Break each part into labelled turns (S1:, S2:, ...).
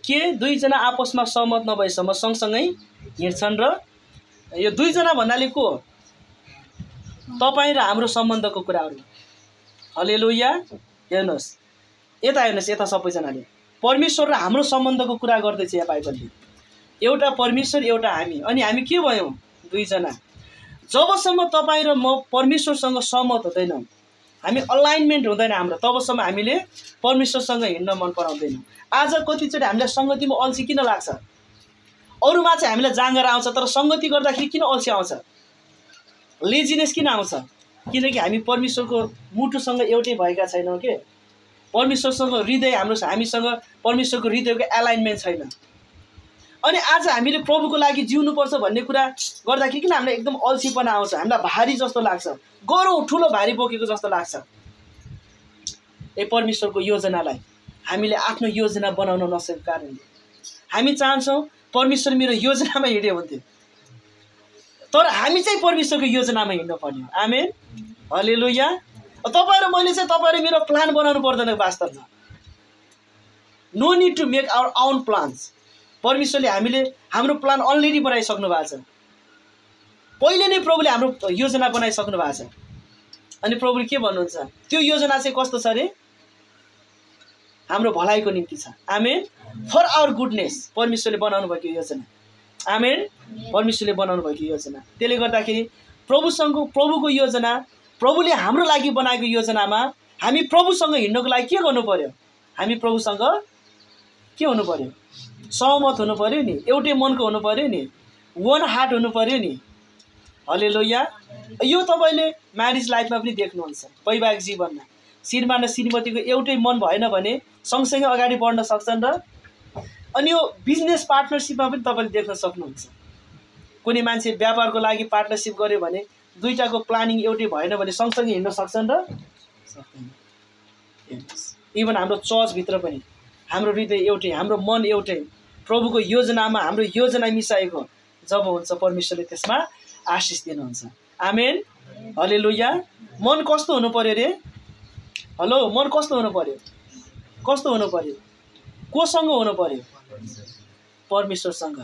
S1: के दुईजना आपसमा सहमत नभएसम्म सँगसँगै हिँड्छन् र यो दुईजना भन्नाले को तपाईँ र हाम्रो सम्बन्धको कुराहरू। हालेलुया। हेर्नुहोस् यता हेर्नुहोस्, यता सबैजनाले परमेश्वर र हाम्रो सम्बन्धको कुरा गर्दैछ यहाँ बाइबलले। एउटा परमेश्वर एउटा हामी, अनि हामी के भयौँ? दुईजना। जबसम्म तपाईँ र म परमेश्वरसँग सहमत हुँदैनौँ, हामी अलाइनमेन्ट हुँदैन हाम्रो, तबसम्म हामीले परमेश्वरसँग हिँड्न मन पराउँदैनौँ। आज कतिचोटि हामीलाई सङ्गतिमा अल्छी किन लाग्छ? अरूमा चाहिँ हामीलाई जाँगर आउँछ, तर सङ्गति गर्दाखेरि किन अल्छी आउँछ? लेजिनेस किन आउँछ? किनकि हामी परमेश्वरको मुटुसँग एउटै भएका छैनौँ के। परमेश्वरसँग हृदय हामीसँग परमेश्वरको हृदयको एलाइनमेन्ट छैन। अनि आज हामीले प्रभुको लागि जिउनुपर्छ भन्ने कुरा गर्दाखेरि किन हामीलाई एकदम अल्छीपना आउँछ? हामीलाई भारी जस्तो लाग्छ, गरौँ ठुलो भारी बोकेको जस्तो लाग्छ। परमेश्वरको योजनालाई हामीले आफ्नो योजना बनाउन नसकेको कारणले हामी चाहन्छौँ परमेश्वर मेरो योजनामा हिँड्यो हुन्थ्यो, तर हामी चाहिँ परमेश्वरको योजनामा हिँड्नु पर्ने हो। आमेन। हालेलुया। तपाईँ र मैले चाहिँ तपाईँ र मेरो प्लान बनाउनु पर्दैन वास्तवमा। No need to make our own plans. परमेश्वरले हाम्रो प्लान अलरेडी बनाइसक्नु भएको छ। पहिले नै प्रभुले हाम्रो योजना बनाइसक्नु भएको छ। अनि प्रभुले के भन्नुहुन्छ? त्यो योजना चाहिँ कस्तो छ अरे? हाम्रो भलाइको निम्ति छ। आमेन। फर आवर गुडनेस परमेश्वरले बनाउनु भएको योजना। आमेन। परमेश्वरले बनाउनु भएको योजना। त्यसले गर्दाखेरि प्रभुको योजना, प्रभुले हाम्रो लागि बनाएको योजनामा हामी प्रभुसँग हिँड्नको लागि के गर्नु पर्यो? हामी प्रभुसँग के हुनु पर्यो? सहमत हुनु पर्यो नि, एउटै मनको हुनु पर्यो नि, वन हार्ट हुनु पर्यो नि। हालेलुया। यो तपाईँले म्यारिज लाइफमा पनि देख्नुहुन्छ, वैवाहिक जीवनमा श्रीमान र श्रीमतीको एउटै मन भएन भने सँगसँगै अगाडि बढ्न सक्छन्। र अनि यो बिजनेस पार्टनरसिपमा पनि तपाईँले देख्न सक्नुहुन्छ। कुनै मान्छे व्यापारको लागि पार्टनरसिप गर्यो भने दुईटाको प्लानिङ एउटै भएन भने सँगसँगै हिँड्न सक्छन् र सक्दैन। इभन हाम्रो चर्चभित्र पनि हाम्रो हृदय एउटै, हाम्रो मन एउटै, प्रभुको योजनामा हाम्रो योजना मिसाएको जब हुन्छ परमेश्वरले त्यसमा आशिष दिनुहुन्छ। आमेन। हालेलुया। मन कस्तो हुनु पर्यो रे? हेलो, मन कस्तो हुनु पर्यो? कस्तो हुनु पर्यो? कोसँग हुनु पर्यो? परमेश्वरसँग।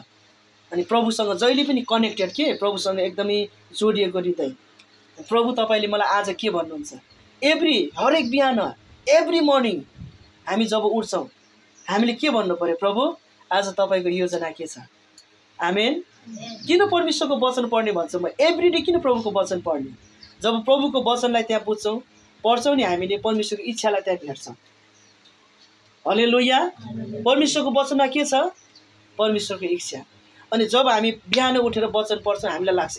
S1: अनि प्रभुसँग जहिले पनि कनेक्टेड के, प्रभुसँग एकदमै जोडिएको हृदय। प्रभु तपाईँले मलाई आज के भन्नुहुन्छ? हरेक बिहान, एभ्री मर्निङ हामी जब उठ्छौँ हामीले के भन्नु पर्यो? प्रभु आज तपाईँको योजना के छ? आमेन। किन परमेश्वरको वचन पढ्ने भन्छौँ? म एभ्रीडे किन प्रभुको वचन पढ्ने? जब प्रभुको वचनलाई त्यहाँ पढ्छौँ नि हामीले परमेश्वरको इच्छालाई त्यहाँ भेट्छौँ। हालेलुया। परमेश्वरको वचनमा के छ? परमेश्वरको इच्छा। अनि जब हामी बिहान उठेर वचन पढ्छौँ हामीलाई लाग्छ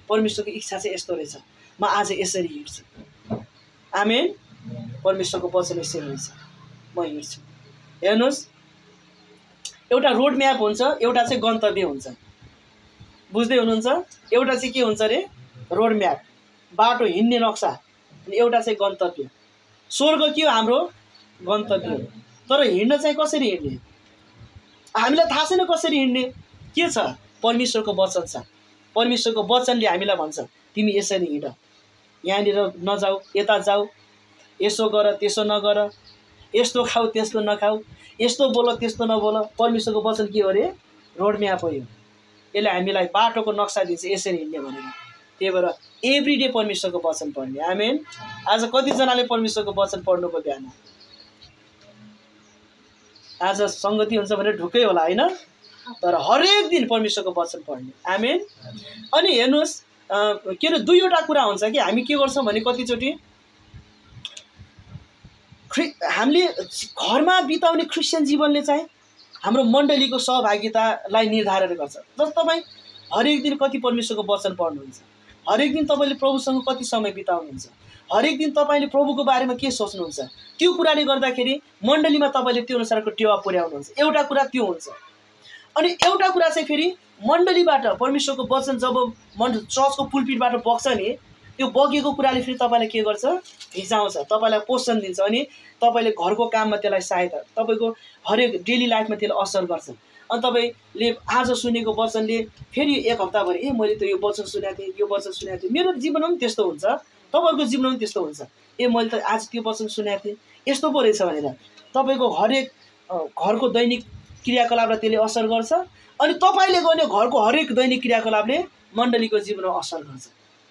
S1: परमेश्वरको इच्छा चाहिँ यस्तो रहेछ, म आज यसरी हिँड्छु। आमेन। परमेश्वरको वचन यसरी रहेछ, म हिँड्छु। हेर्नुहोस्, एउटा रोड म्याप हुन्छ, एउटा चाहिँ गन्तव्य हुन्छ। बुझ्दै हुनुहुन्छ? एउटा चाहिँ के हुन्छ अरे? रोड म्याप, बाटो हिँड्ने नक्सा। अनि एउटा चाहिँ गन्तव्य। स्वर्ग के हो? हाम्रो गन्तव्य हो। तर हिँड्न चाहिँ कसरी हिँड्ने? हामीलाई थाहा छैन कसरी हिँड्ने। के छ? परमेश्वरको वचन छ। परमेश्वरको वचनले हामीलाई भन्छ तिमी यसरी हिँड, यहाँनिर नजाऊ, यता जाऊ, यसो गर त्यसो नगर, यस्तो खाऊ त्यस्तो नखाऊ, यस्तो बोल त्यस्तो नबोल। परमेश्वरको वचन के हो अरे? रोड म्याप हो यो। यसले हामीलाई बाटोको नक्सा दिन्छ यसरी हिँड्ने भनेर। त्यही भएर एभ्रीडे परमेश्वरको वचन पढ्ने। आमेन। आज कतिजनाले परमेश्वरको वचन पढ्नुको बिहान? आज सङ्गति हुन्छ भने ढुक्कै होला होइन, तर हरेक दिन परमेश्वरको वचन पढ्ने। आमेन। अनि हेर्नुहोस्, के अरे दुईवटा कुरा हुन्छ कि हामी के गर्छौँ भने कतिचोटि हामीले घरमा बिताउने क्रिस्चियन जीवनले चाहिँ हाम्रो मण्डलीको सहभागितालाई निर्धारण गर्छ। जस्तो तपाईँ हरेक दिन कति परमेश्वरको वचन पढ्नुहुन्छ, हरेक दिन तपाईँले प्रभुसँग कति समय बिताउनुहुन्छ, हरेक दिन तपाईँले प्रभुको बारेमा के सोच्नुहुन्छ, त्यो कुराले गर्दाखेरि मण्डलीमा तपाईँले त्यो अनुसारको टेवा पुर्याउनुहुन्छ। एउटा कुरा त्यो हुन्छ। अनि एउटा कुरा चाहिँ फेरि मण्डलीबाट परमेश्वरको वचन जब चर्चको पुलपिटबाट बग्छ नि, त्यो बगेको कुराले फेरि तपाईँलाई के गर्छ? हिजाउँछ, तपाईँलाई पोषण दिन्छ। अनि तपाईँले घरको काममा त्यसलाई सहायता, तपाईँको हरेक डेली लाइफमा त्यसले असर गर्छ। अनि तपाईँले आज सुनेको वचनले फेरि एक हप्ताभरि मैले त यो वचन सुनेको थिएँ, यो वचन सुनेको थिएँ। मेरो जीवनमा पनि त्यस्तो हुन्छ। तपाईँहरूको जीवनमा पनि त्यस्तो हुन्छ। ए मैले त आज त्यो वचन सुनेको थिएँ, यस्तो पो रहेछ भनेर तपाईँको हरेक घरको दैनिक क्रियाकलापलाई त्यसले असर गर्छ। अनि तपाईँले गर्ने घरको हरेक दैनिक क्रियाकलापले मण्डलीको जीवनमा असर गर्छ।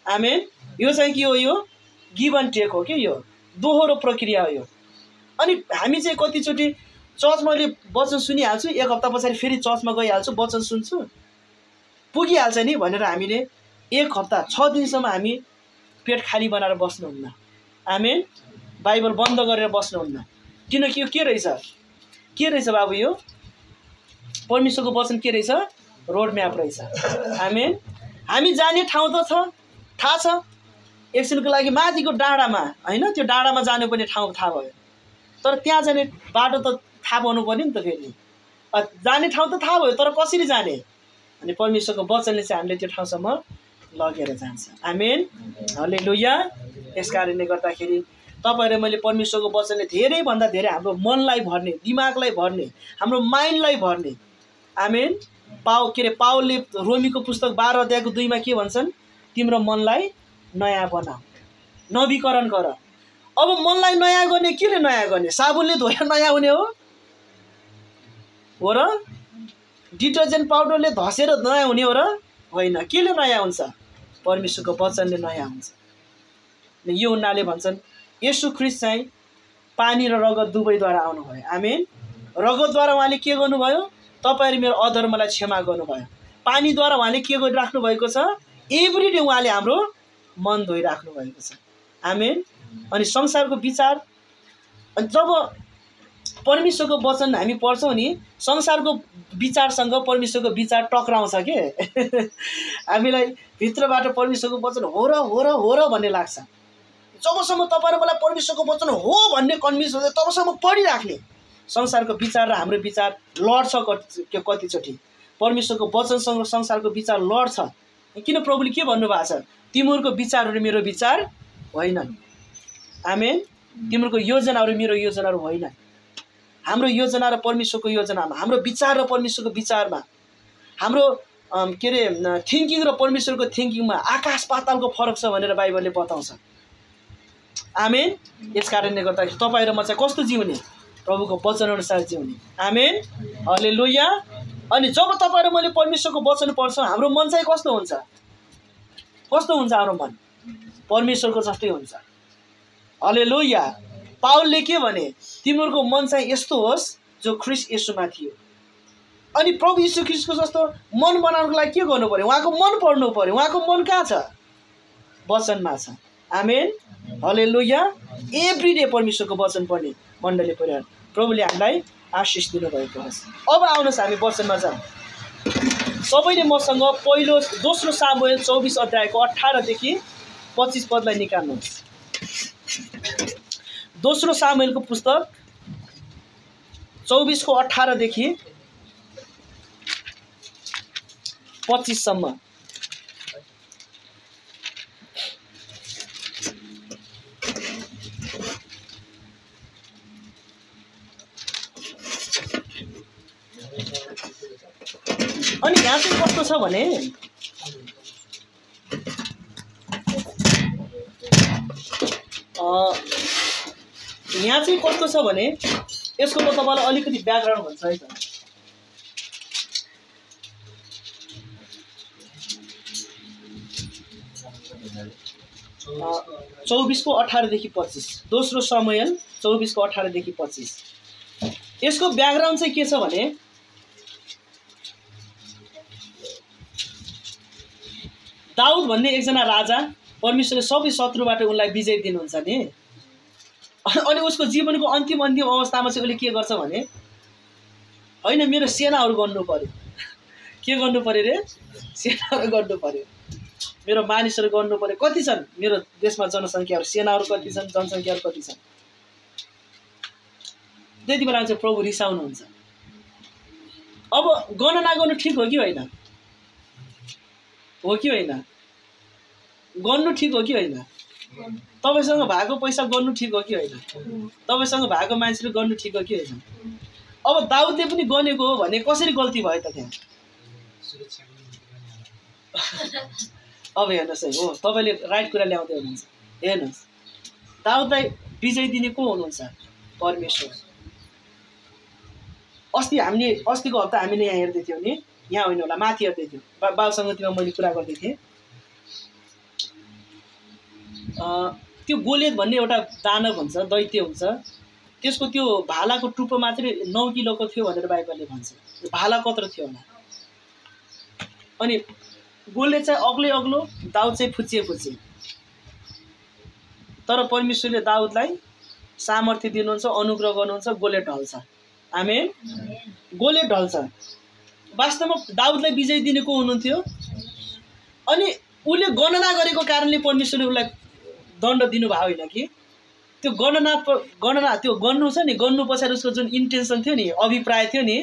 S1: आमेन। यो चाहिँ के हो? यो गिभ एन्ड टेक हो कि यो दोहोरो प्रक्रिया हो यो। अनि हामी चाहिँ कतिचोटि चर्चमा मैले वचन सुनिहाल्छु, एक हप्ता पछाडि फेरि चर्चमा गइहाल्छु, वचन सुन्छु, पुगिहाल्छ नि भनेर हामीले एक हप्ता 6 दिनसम्म हामी पेट खाली बनाएर बस्नुहुन्न। आमेन। बाइबल बन्द गरेर बस्नुहुन्न। किनकि यो के रहेछ? के रहेछ बाबु? यो परमेश्वरको वचन के रहेछ? रोड म्याप रहेछ। आमेन। हामी जाने ठाउँ त छ, थाहा छ। एकछिनको लागि माथिको डाँडामा होइन, त्यो डाँडामा जानुपर्ने ठाउँ थाहा भयो, तर त्यहाँ जाने बाटो त थाहा पाउनु पर्यो नि त। फेरि जाने ठाउँ त थाहा भयो, तर कसरी जाने? अनि परमेश्वरको वचनले चाहिँ हामीले त्यो ठाउँसम्म लगेर जान्छ। आमेन। हालेलुया। यस कारणले गर्दाखेरि तपाईहरु मैले परमेश्वरको वचनले धेरैभन्दा धेरै हाम्रो मनलाई भर्ने, दिमागलाई भर्ने, हाम्रो माइन्डलाई भर्ने। आमेन। पावलले रोमीको पुस्तक 12 अध्यायको 2 मा के भन्छन्? तिम्रो मनलाई नयाँ बनाऊ, नवीकरण गर। अब मनलाई नयाँ गर्ने केले नयाँ गर्ने? साबुनले धोएर नयाँ हुने हो र? डिटर्जेन्ट पाउडरले धसेर नयाँ हुने हो र? होइन। केले नयाँ हुन्छ? परमेश्वरको वचनले नयाँ हुन्छ। यो हुनाले भन्छन् येशू ख्रीष्ट चाहिँ पानी र रगत दुवैद्वारा आउनुभयो। आमेन। रगतद्वारा उहाँले के गर्नुभयो? तपाईहरु मेरो अधर्मलाई क्षमा गर्नुभयो। पानीद्वारा उहाँले के गरिराख्नु भएको छ? एभ्रीडे उहाँले हाम्रो मन धोइराख्नु भएको छ। आमेन। अनि संसारको विचार, अनि जब परमेश्वरको वचन हामी पढ्छौँ नि, संसारको विचारसँग परमेश्वरको विचार टक्राउँछ के हामीलाई भित्रबाट परमेश्वरको वचन हो र भन्ने लाग्छ। जबसम्म तपाईहरु मलाई परमेश्वरको वचन हो भन्ने कन्भिन्स हुँदैन तबसम्म पढिराख्ने। संसारको विचार र हाम्रो विचार लड्छ कतिचोटि। परमेश्वरको वचनसँग संसारको विचार लड्छ। किन प्रभुले के भन्नुभएको छ? तिमीहरूको विचारहरू मेरो विचार होइनन्। आमेन। तिमीहरूको योजनाहरू मेरो योजनाहरू होइनन्। हाम्रो योजना र परमेश्वरको योजनामा, हाम्रो विचार र परमेश्वरको विचारमा, हाम्रो के अरे थिङ्किङ र परमेश्वरको थिङ्किङमा आकाश पातालको फरक छ भनेर बाइबलले बताउँछ। आमेन। यस कारणले गर्दाखेरि तपाईँ र म चाहिँ कस्तो जिउने? प्रभुको वचन अनुसार जिउने। आमेन। हालेलुया। अनि जब तपाईँ र मैले परमेश्वरको वचन पढ्छौँ हाम्रो मन चाहिँ कस्तो हुन्छ? कस्तो हुन्छ हाम्रो मन? परमेश्वरको जस्तै हुन्छ। हालेलुया। पावलले के भने? तिमीहरूको मन चाहिँ यस्तो होस् जो ख्रीष्ट येशूमा थियो। अनि प्रभु येशू ख्रीष्टको जस्तो मन बनाउनको लागि के गर्नु पर्यो? उहाँको मन पढ्नु पर्यो। उहाँको मन कहाँ छ? वचनमा छ। आमेन। हालेलुया। एभ्रीडे परमेश्वरको वचन पढ्ने मण्डली परिवार प्रभुले हामीलाई आशिष दिनुभएको होस्। अब आउनुहोस् हामी वचनमा जाउँ। सबैले मसँग पहिलो दोस्रो सामुएल 24 अध्यायको 18 देखि 25 पदलाई निकाल्नुहोस्। दोस्रो सामुएलको पुस्तक 24 को 18 देखि 25 सम्म। अनि यहाँ चाहिँ कस्तो छ भने यसको म तपाईलाई अलिकति ब्याकग्राउन्ड भन्छ है त। 24 को 18 देखि 25। दोस्रो सामुएल 24 को 18 देखि 25। यसको ब्याकग्राउन्ड चाहिँ के छ भने दाउद भन्ने एकजना राजा, परमेश्वरले सबै शत्रुबाट उनलाई विजय दिनुहुन्छ नि। अनि उसको जीवनको अन्तिम अवस्थामा चाहिँ उसले के गर्छ भने हैन मेरो सेनाहरू गर्नु पर्यो। के गर्नु पर्यो रे? सेनाहरू गर्नु पर्यो। मेरो मानिसहरू गर्नु पर्यो। कति छन् मेरो देशमा जनसङ्ख्याहरू? सेनाहरू कति छन्? जनसङ्ख्याहरू कति छन्? त्यति बेला चाहिँ प्रभु रिसाउनुहुन्छ। अब गणना गर्नु ठिक हो कि होइन? हो कि होइन? गर्नु ठिक हो कि होइन? तपाईसँग भएको पैसा गर्नु ठिक हो कि होइन? तपाईसँग भएको मान्छेले गर्नु ठिक हो कि होइन? अब दाउदले पनि गनेको हो भने कसरी गल्ती भयो त त्यहाँ? अब हेर्नुहोस् है, हो तपाईले राइट कुरा ल्याउँदै हुनुहुन्छ। हेर्नुहोस्, दाउदलाई विजय दिने को हुनुहुन्छ? परमेश्वर। अस्तिको हप्ता हामीले यहाँ हेर्दै थियौँ नि, यहाँ होइन होला, माथि हेर्दै थियौँ, बाबुसँगतिर मैले कुरा गर्दै थिएँ। त्यो गोलियत भन्ने एउटा दानव हुन्छ, दैत्य हुन्छ, त्यसको त्यो भालाको टुप्पो मात्रै 9 किलोको थियो भनेर बाइबलले भन्छ। भाला कत्रो थियो होला। अनि गोलियत चाहिँ अग्लो, दाउद चाहिँ फुच्चे। तर परमेश्वरले दाउदलाई सामर्थ्य दिनुहुन्छ, अनुग्रह गर्नुहुन्छ, गोलियत ढल्छ। आमेन। गोलियत ढल्छ। वास्तवमा दाउदलाई विजय दिने को हुनुहुन्थ्यो? अनि उसले गणना गरेको कारणले परमेश्वरले उसलाई दण्ड दिनुभयो होइन कि? त्यो गणना त्यो गर्नु छ नि, गर्नु पछाडि उसको जुन इन्टेन्सन थियो नि, अभिप्राय थियो नि,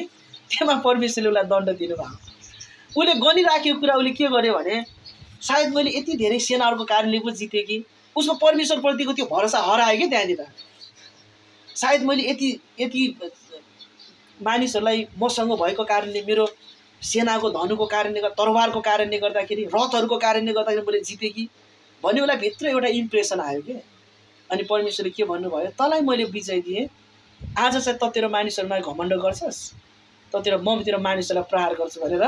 S1: त्यसमा परमेश्वरले उसलाई दण्ड दिनुभयो। उसले गनिराखेको कुरा उसले के गर्यो भने, सायद मैले यति धेरै सेनाहरूको कारणले पो जितेँ कि, उसको परमेश्वरप्रतिको त्यो भरोसा हरायो कि त्यहाँनिर। सायद मैले यति मानिसहरूलाई मसँग भएको कारणले, मेरो सेनाको धनुको कारणले गर्दा, तरवारको कारणले गर्दाखेरि, रथहरूको कारणले गर्दाखेरि मैले जितेँ कि भन्ने उसलाई भित्र एउटा इम्प्रेसन आयो कि। अनि परमेश्वरले के भन्नुभयो, तँलाई मैले विजय दिएँ, आज चाहिँ त तेरो मानिसहरूमा घमण्ड गर्छस्, त तेरो म तेरो मानिसहरूलाई प्रहार गर्छु भनेर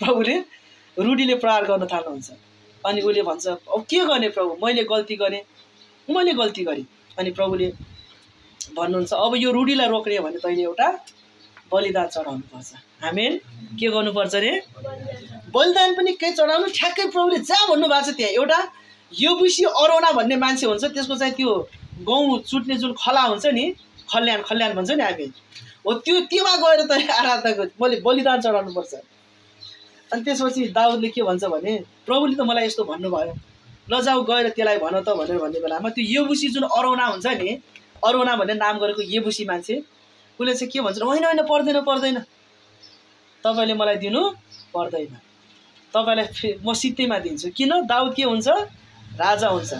S1: प्रभुले रूढीले प्रहार गर्न थाल्नुहुन्छ। अनि उसले भन्छ, अब के गर्ने प्रभु, मैले गल्ती गरेँ। अनि प्रभुले भन्नुहुन्छ, अब यो रूढीलाई रोक्ने भने तैँले एउटा बलिदान चढाउनुपर्छ। आमेन। के गर्नुपर्छ रे? बलिदान पनि के चढाउनु? ठ्याक्कै प्रभुले जहाँ भन्नुभएको छ त्यहाँ एउटा यबुसी अरोना भन्ने मान्छे हुन्छ, त्यसको चाहिँ त्यो गहुँ चुट्ने जुन खला हुन्छ नि, खल्यान भन्छ नि हामी, हो त्योमा गएर त आराधना मैले बलिदान चढाउनुपर्छ। अनि त्यसपछि दाउदले के भन्छ भने, प्रभुले त मलाई यस्तो भन्नुभयो, ल जाऊ गएर त्यसलाई भन त भनेर भन्ने बेलामा त्यो यबुसी जुन अरोना हुन्छ नि, अरोना भन्ने नाम गरेको यबुसी मान्छे, उसले चाहिँ के भन्छ, होइन पर्दैन, तपाईँले मलाई दिनु पर्दैन, तपाईँलाई म सित्तैमा दिन्छु। किन? दाउद के हुन्छ? राजा हुन्छ।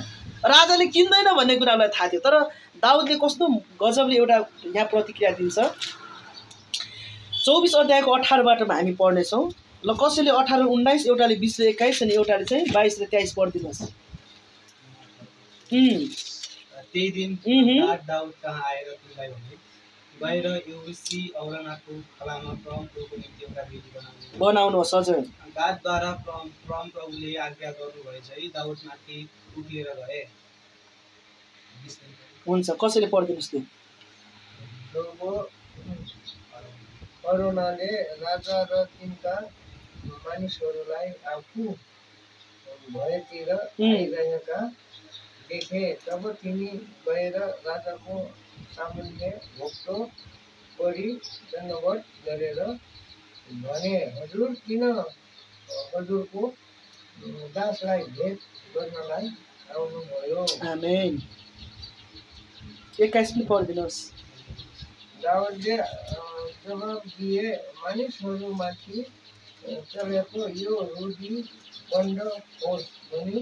S1: राजाले किन्दैन भन्ने कुरा उसलाई थाहा थियो, तर दाउदले कस्तो गजबले एउटा यहाँ प्रतिक्रिया दिन्छ। 24 अध्यायको 18बाट हामी पढ्नेछौँ। ल कसैले 18, 19, एउटाले 20 र 21 अनि एउटाले चाहिँ 22 र 23 पढिदिनुहोस्।
S2: त्यही दिन दाउद कहाँ आएर तिमीलाई भने, गएर यबुसी अरोनाको खलामा परमप्रभुको निम्ति एउटा वेदी
S1: बनाउनुहोस्। हजुर।
S2: गादद्वारा परमप्रभुले आज्ञा गर्नुभएछ है, दाउदमाथि उभिएर गए।
S1: हुन्छ, कसैले पढिदिनुहोस् त्यो।
S3: अरोनाले राजा र तिनका मानिसहरूलाई आफू भएतिर आइरहेका देखे। तब तिनी गएर राजाको सामुन्ने भोक्तो परी दण्डवत गरेर भने, हजुर किन हजुरको दासलाई भेट गर्नलाई आउनुभयो?
S1: आमेन। 21 पनि पढिदिनुहोस्।
S3: दाउदले जवाब दिए, मानिसहरूमाथि चलेको यो रूढी बन्द होस् भनी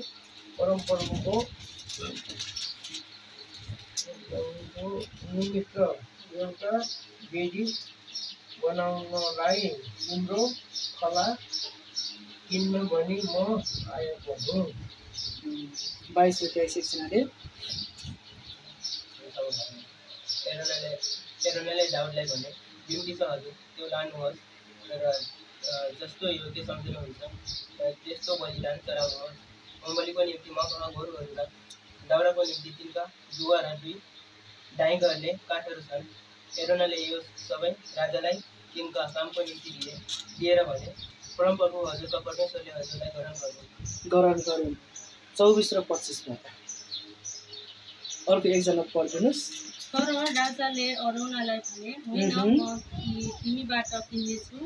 S3: परमप्रभुको निमित्त एउटा वेदी बनाउनलाई तिम्रो खला किन्न भनी म आएको हुँ।
S1: 22 र 23 एकछिनले
S2: एरोनाले दाउदलाई भने, बिन्ती छ हजुर, त्यो लानुहोस् र जस्तो योग्य सम्झिनुहुन्छ त्यस्तो बलिदान चढाउनुहोस्। होमबलिको निम्ति मसँग गोरुहरूलाई, दाउराको निम्ति तिनका जुवा र 2 डाइङहरूले काठहरू छन्। एरोनाले यो सबै राजालाई तिनका कामको निम्ति दिएर भने, परमप्रभु हजुरका परमेश्वरले हजुरलाई
S1: ग्रहण गरून्। 24 र 25 अर्को एकजना पढिदिनुहोस्।
S4: तर राजाले अरोनालाई भने, होइन म तिमीबाट किन्नेछु,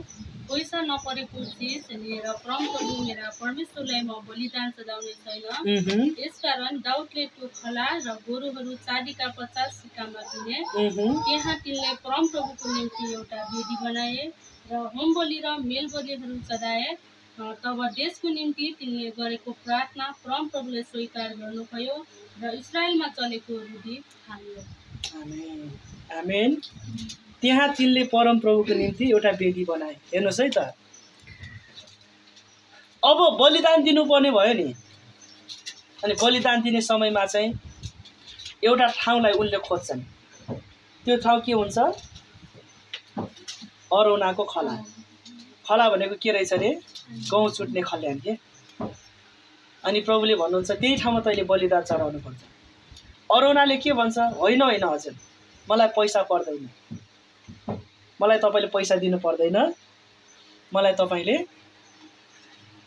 S4: पैसा नपरेको चिज लिएर परमप्रभु मेरा परमेश्वरलाई म बलिदान चढाउने छैन। यसकारण दाउदले त्यो खला र गोरुहरू चाँदीका 50 सिक्कामा किने। त्यहाँ तिनले परमप्रभुको निम्ति एउटा वेदी बनाए र होमबलि र मेलबलिहरू चढाए। तब देशको निम्ति तिनले गरेको प्रार्थना परमप्रभुले स्वीकार गर्नुभयो र इस्राएलमा चलेको रूढी थाल्यो।
S1: आमेन। त्यहाँ तिनले परमप्रभुको निम्ति एउटा वेदी बनाए। हेर्नुहोस् है त, अब बलिदान दिनुपर्ने भयो नि, अनि बलिदान दिने समयमा चाहिँ एउटा ठाउँलाई उनले खोज्छन्। त्यो ठाउँ के हुन्छ? अरोनाको खला। खला भनेको के रहेछ अरे? गहुँ चुट्ने खल्यान के। अनि प्रभुले भन्नुहुन्छ त्यही ठाउँमा तैँले बलिदान चढाउनु पर्छ। अरोनाले के भन्छ? होइन होइन हजुर, मलाई पैसा पर्दैन, मलाई तपाईँले पैसा दिनु पर्दैन, मलाई तपाईँले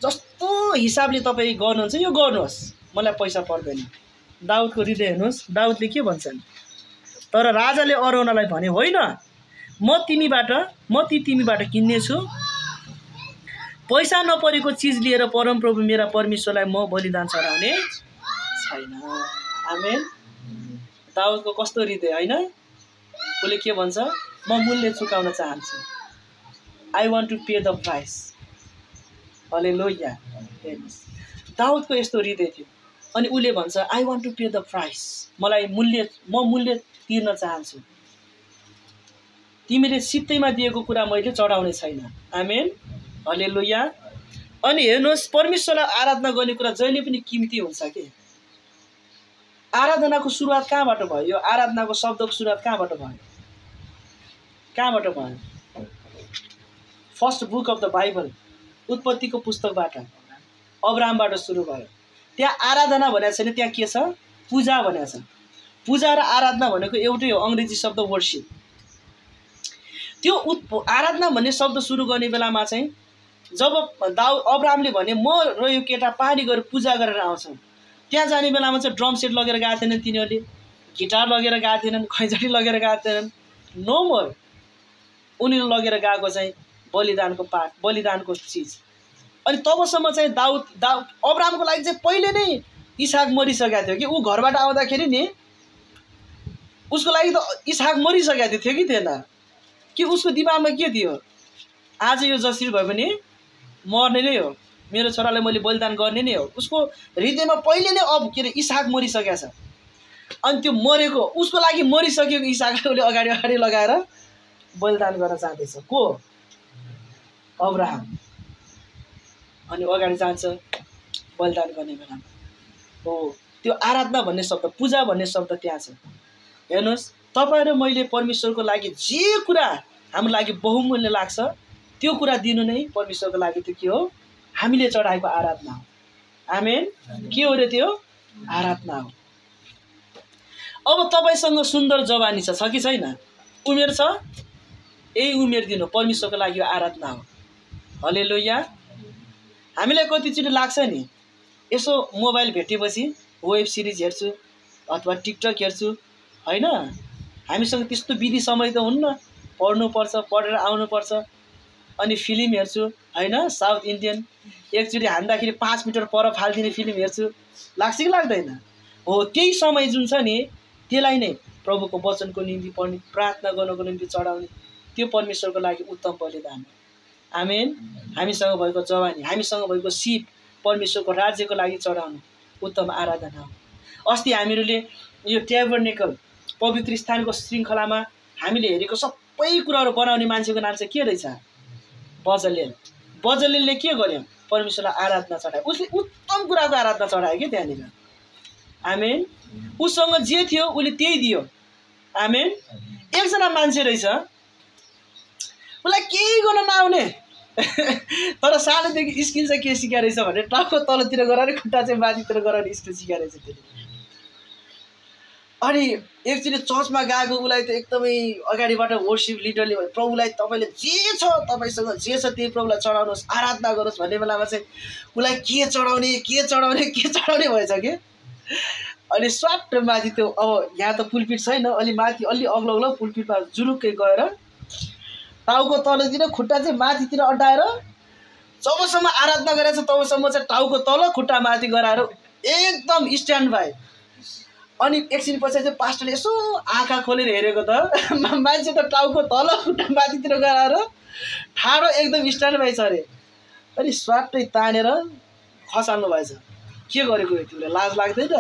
S1: जस्तो हिसाबले तपाईँ गर्नुहुन्छ यो गर्नुहोस्, मलाई पैसा पर्दैन। दाउदको हृदय हेर्नुहोस्, दाउदले के भन्छन्? तर राजाले अरोनालाई भने होइन, म तिमीबाट किन्नेछु, पैसा नपरेको चिज लिएर परमप्रभु मेरा परमेश्वरलाई म बलिदान चढाउने छैन। आमेन। दाउदको कस्तो हृदय होइन? उसले के भन्छ? म मूल्य चुकाउन चाहन्छु। I want to pay the price. Hallelujah. हेर्नुहोस्, दाउदको यस्तो हृदय थियो। अनि उसले भन्छ I want to pay the price, म मूल्य तिर्न चाहन्छु। तिमीले सित्तैमा दिएको कुरा मैले चढाउने छैन। आमेन। हालेलुया। अनि हेर्नुहोस्, परमेश्वरलाई आराधना गर्ने कुरा जहिले पनि किम्ती हुन्छ के। आराधनाको सुरुवात कहाँबाट भयो? यो आराधनाको शब्दको सुरुवात कहाँबाट भयो? कहाँबाट भयो? First book of the Bible, उत्पत्तिको पुस्तकबाट, अब्राहमबाट सुरु भयो। त्यहाँ आराधना भनेको छैन, त्यहाँ के छ? पूजा भनेको छ। पूजा र आराधना भनेको एउटै हो, अङ्ग्रेजी शब्द वर्शिप। त्यो आराधना भन्ने शब्द सुरु गर्ने बेलामा चाहिँ जब अब्राहमले भने म र यो केटा पहाडी गएर पूजा गरेर आउँछौँ, त्यहाँ जाने बेलामा चाहिँ ड्रम सेट लगेर गएको थिएनन् तिनीहरूले, गिटार लगेर गएको थिएनन्, खैँजडी लगेर गएको थिएनन्, नो मोर। उनीहरू लगेर गएको चाहिँ बलिदानको पाठ, बलिदानको चिज। अनि तबसम्म चाहिँ दाउद अब्राहमको लागि चाहिँ पहिले नै इसहाक मरिसकेको थियो कि। ऊ घरबाट आउँदाखेरि नि उसको लागि त इसहाक मरिसकेको थियो कि थिएन कि? उसको दिमागमा के थियो? आज यो जसरी भयो भने मर्ने नै हो, मेरो छोरालाई मैले बलिदान गर्ने नै हो। उसको हृदयमा पहिले नै के अरे इसहाक मरिसकेको छ। अनि त्यो मरेको, उसको लागि मरिसकेको इसहाकलाई उसले अगाडि अगाडि लगाएर बलिदान गर्न चाहँदैछ। को? अब्राहम। अनि अगाडि जान्छ बलिदान गर्ने बेलामा। हो, त्यो आराधना भन्ने शब्द, पूजा भन्ने शब्द त्यहाँ छ। हेर्नुहोस्, तपाईँ र मैले परमेश्वरको लागि जे कुरा हाम्रो लागि बहुमूल्य लाग्छ त्यो कुरा दिनु नै परमेश्वरको लागि त्यो के हो? हामीले चढाएको आराधना हो। आमेन। के हो रे त्यो? आराधना हो। अब तपाईँसँग सुन्दर जवानी छ कि छैन? उमेर छ? यही उमेर दिनु परमेश्वरको लागि यो आराधना हो। हालेलुया। हामीलाई कतिचोटि लाग्छ नि, यसो मोबाइल भेटेपछि वेब सिरिज हेर्छु अथवा टिकटक हेर्छु होइन, हामीसँग त्यस्तो विधि समय त हुन्न, पढ्नुपर्छ, पढेर आउनुपर्छ। अनि फिल्म हेर्छु होइन, साउथ इन्डियन, एकचोटि हान्दाखेरि 5 मिटर पर फालिदिने फिल्म हेर्छु, लाग्छ कि लाग्दैन? हो, त्यही समय जुन छ नि त्यसलाई नै प्रभुको वचनको निम्ति पढ्ने, प्रार्थना गर्नको निम्ति चढाउने, त्यो परमेश्वरको लागि उत्तम बलिदान हो। आमेन। हामीसँग भएको जवानी, हामीसँग भएको सिप परमेश्वरको राज्यको लागि चढाउनु उत्तम आराधना हो। अस्ति हामीहरूले यो ट्याबरनेकल पवित्र स्थानको श्रृङ्खलामा हामीले हेरेको सबै कुराहरू बनाउने मान्छेको नाम चाहिँ के रहेछ? बजलेल। बजलेलले के गर्यो? परमेश्वरलाई आराधना चढायो। उसले उत्तम कुराको आराधना चढायो कि त्यहाँनिर। आमेन। उसँग जे थियो उसले त्यही दियो। आमेन। एकजना मान्छे रहेछ, उसलाई केही गर्न नआउने तर सानोदेखि स्किल चाहिँ के सिकाइ रहेछ भने टाउको तलतिर गराएर खुट्टा चाहिँ माथितिर गराएर स्किल सिकाइ रहेछ त्यसले। अनि एकचोटि चर्चमा गएको उसलाई त एकदमै अगाडिबाट वर्शिप लिडरले भने प्रभुलाई तपाईँले जे छ, तपाईँसँग जे छ त्यही प्रभुलाई चढाउनुहोस्, आराधना गर्नुहोस् भन्ने बेलामा चाहिँ उसलाई के चढाउने भएछ कि। अनि स्वाट माथि त्यो, अब यहाँ त पुलपिट छैन, अलि माथि अलि अग्लो पुलपिटमा जुरुक्कै गएर टाउको तलतिर खुट्टा चाहिँ माथितिर अड्डाएर जबसम्म आराधना गरेछ तबसम्म चाहिँ टाउको तल खुट्टा माथि गराएर एकदम स्ट्यान्ड बाई। अनि एकछिन पछि चाहिँ पास्टरले यसो आँखा खोलेर हेरेको त मान्छे त टाउको तल खुट्टा माथितिर गराएर ठाडो एकदम स्ट्यान्ड बाई छ अरे। अनि स्वाटै तानेर खसाल्नु भएछ। के गरेको यो तिमीले? लाज लाग्दैन?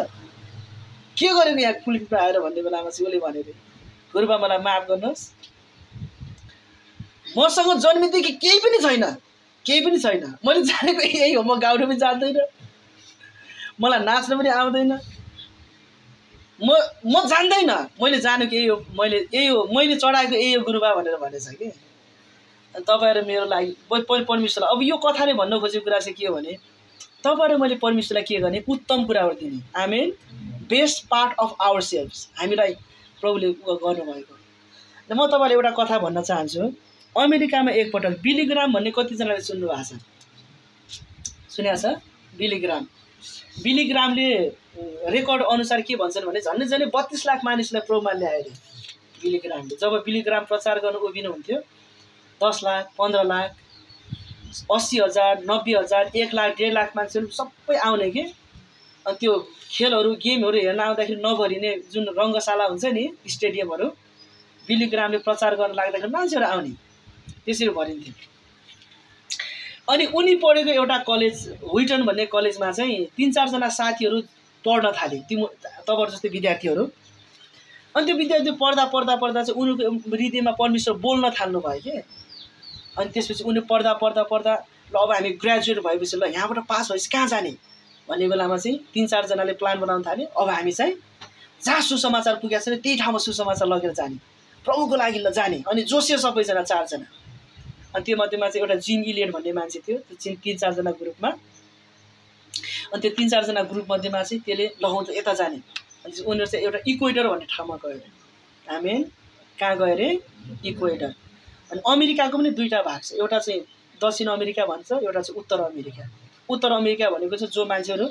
S1: के गरेको यहाँ पुलपिटमा आएर भन्ने बेलामा चाहिँ उसले भने गुरुबा मलाई माफ गर्नुहोस्, मसँग जन्मेदेखि केही पनि छैन, मैले जानेको यही हो, म गाउनु पनि जान्दैन, मलाई नाच्न पनि आउँदैन, म जान्दैन, मैले जानेको यही हो, मैले चढाएको यही हो गुरुबा भनेर भनेछ कि। तपाईहरु मेरो लागि परमेश्वरलाई अब यो कथाले भन्न खोजेको कुरा चाहिँ के हो भने तपाईहरु मैले परमेश्वरलाई के गर्ने उत्तम कुराहरु दिने। Amen. Best part of our selves हामीलाई प्रभुले गर्नुभएको। म तपाईलाई एउटा कथा भन्न चाहन्छु। अमेरिकामा एकपटक बिली ग्राम भन्ने कतिजनाले सुन्नु भएको छ? सुनेको छ? बिली ग्रामले रेकर्ड अनुसार के भन्छन् भने झन्डै 32 लाख मानिसलाई प्रभुमा ल्याए अरे बिली ग्रामले। जब बिली ग्राम प्रचार गर्न उभिनुहुन्थ्यो 10 लाख 15 लाख 80,000 90,000 1 लाख 1.5 लाख मान्छेहरू सबै आउने के। अनि त्यो खेलहरू गेमहरू हेर्न आउँदाखेरि नभरिने जुन रङ्गशाला हुन्छ नि स्टेडियमहरू, बिली ग्रामले प्रचार गर्न लाग्दाखेरि मान्छेहरू आउने त्यसरी भरिन्थ्यो। अनि उनी पढेको एउटा कलेज व्हिटन भन्ने कलेजमा चाहिँ 3-4 जना साथीहरू पढ्न थाले, तपाईहरु जस्तै विद्यार्थीहरू। अनि त्यो विद्यार्थी पढ्दा चाहिँ उनीहरूको हृदयमा परमेश्वर बोल्न थाल्नु भयो के। अनि त्यसपछि उनी पढ्दा ल अब हामी ग्रेजुएट भएपछि ल यहाँबाट पास भएपछि कहाँ जाने भन्ने बेलामा चाहिँ 3-4 जनाले प्लान बनाउन थाले। अब हामी चाहिँ जहाँ सुसमाचार पुगेको छैन त्यही ठाउँमा सुसमाचार लगेर जाने, प्रभुको लागि ल जाने। अनि जोसियो सबैजना 4 जना। अनि त्यो मध्येमा चाहिँ एउटा जिम इलियट भन्ने मान्छे थियो, त्यो 3-4 जना ग्रुपमा। अनि त्यो 3-4 जना ग्रुप मध्येमा चाहिँ त्यसले लगाउँछ यता जाने। अनि उनीहरू चाहिँ एउटा इक्वेटर भन्ने ठाउँमा गयो अरे। आमेन। कहाँ गयो अरे? इक्वेटर। अनि अमेरिकाको पनि 2टा भाग छ, एउटा चाहिँ दक्षिण अमेरिका भन्छ, एउटा चाहिँ उत्तर अमेरिका। उत्तर अमेरिका भनेको चाहिँ जो मान्छेहरू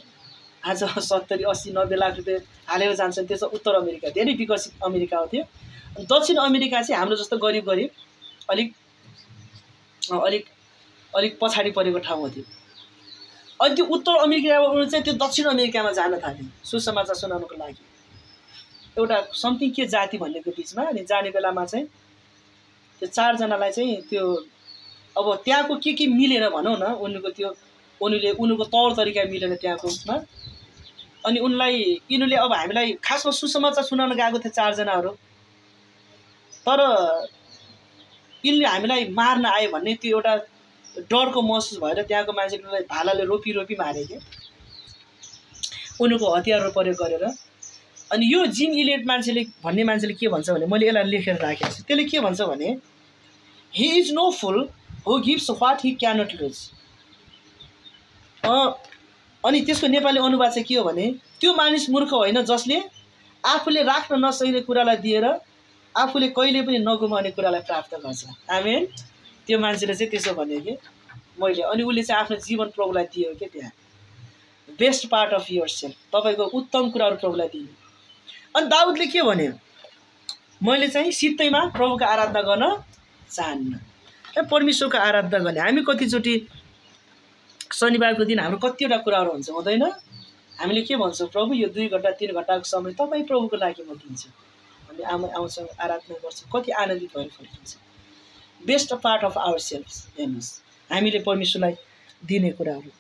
S1: आज 70, 80, 90 लाख रुपियाँ हालेर जान्छन् त्यो चाहिँ उत्तर अमेरिका, धेरै विकसित अमेरिका हो त्यो। अनि दक्षिण अमेरिका चाहिँ हाम्रो जस्तो गरिब अलिक पछाडि परेको ठाउँ हो त्यो। अनि त्यो उत्तर अमेरिकाबाट चाहिँ त्यो दक्षिण अमेरिकामा जान थाले सुसमाचार सुनाउनको लागि, एउटा समथिङ के जाति भन्नेको बिचमा। अनि जाने बेलामा चाहिँ त्यो 4 जनालाई चाहिँ त्यो अब त्यहाँको के मिलेन भनौँ न, उनीहरूको तौर तरिका मिलेन त्यहाँको उसमा। अनि यिनीहरूले अब हामीलाई खासमा सुसमाचार सुनाउन गएको थियो 4 जनाहरू, तर यिनले हामीलाई मार्न आयो भन्ने त्यो एउटा डरको महसुस भएर त्यहाँको मान्छेलाई भालाले रोपी मारे के, उनीहरूको हतियारहरू प्रयोग गरेर। अनि यो जिम इलियट भन्ने मान्छेले के भन्छ भने मैले यसलाई लेखेर राखेको छु। त्यसले के भन्छ भने he is no fool who gives what he cannot lose. अनि त्यसको नेपाली अनुवाद चाहिँ के हो भने त्यो मानिस मूर्ख होइन जसले आफूले राख्न नसक्ने कुरालाई दिएर आफूले कहिले पनि नगुमाउने कुरालाई प्राप्त गर्छ। आमेन। त्यो मान्छेले चाहिँ त्यसो भने कि मैले, अनि उसले चाहिँ आफ्नो जीवन प्रभुलाई दियो के। त्यहाँ best part of your self, तपाईँको उत्तम कुराहरू प्रभुलाई दिनु। अनि दाउदले के भन्यो, मैले चाहिँ सित्तैमा प्रभुको आराधना गर्न चाहन्न, परमेश्वरको आराधना गर्ने। हामी कतिचोटि शनिबारको दिन हाम्रो कतिवटा कुराहरू हुन्छ हुँदैन, हामीले के भन्छौँ, प्रभु यो 2 घण्टा 3 घण्टाको समय तपाईँ प्रभुको लागि म दिन्छु, हामी आउँछौँ आराधना गर्छौँ, कति आनन्दित भएर फर्किन्छ। Best part of our selves हेर्नुहोस्, हामीले परमेश्वरलाई दिने कुराहरू,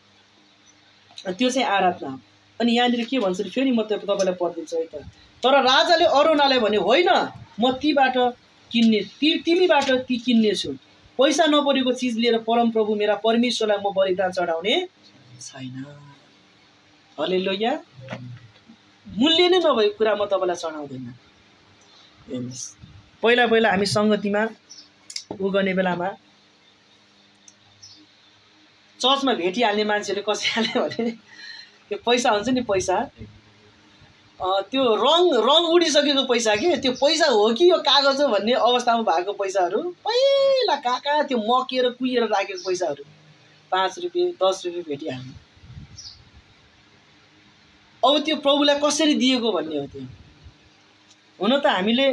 S1: त्यो चाहिँ आराधना हो। अनि यहाँनिर के भन्छ फेरि म तपाईँलाई पढिदिन्छु है त। तर राजाले अरोनालाई भन्यो, होइन म तिमीबाट ती किन्नेछु, पैसा नपरेको चिज लिएर परमप्रभु मेरा परमेश्वरलाई म बलिदान चढाउने छैन। हालेलुया। मूल्य नै नभएको कुरा म तपाईँलाई चढाउँदैन। हेर्नुहोस्, पहिला हामी सङ्गतिमा गर्ने बेलामा चर्चमा भेटिहाल्ने मान्छेले कसैले भने त्यो पैसा हुन्छ नि, पैसा त्यो रङ उडिसकेको पैसा के, त्यो पैसा हो कि यो कागज हो भन्ने अवस्थामा भएको पैसाहरू पहिला कहाँ त्यो मकिएर कुहिएर राखेको पैसाहरू 5 रुपियाँ 10 रुपियाँ भेटिहाल्ने। अब त्यो प्रभुलाई कसरी दिएको भन्ने हो। त्यो हुन त हामीले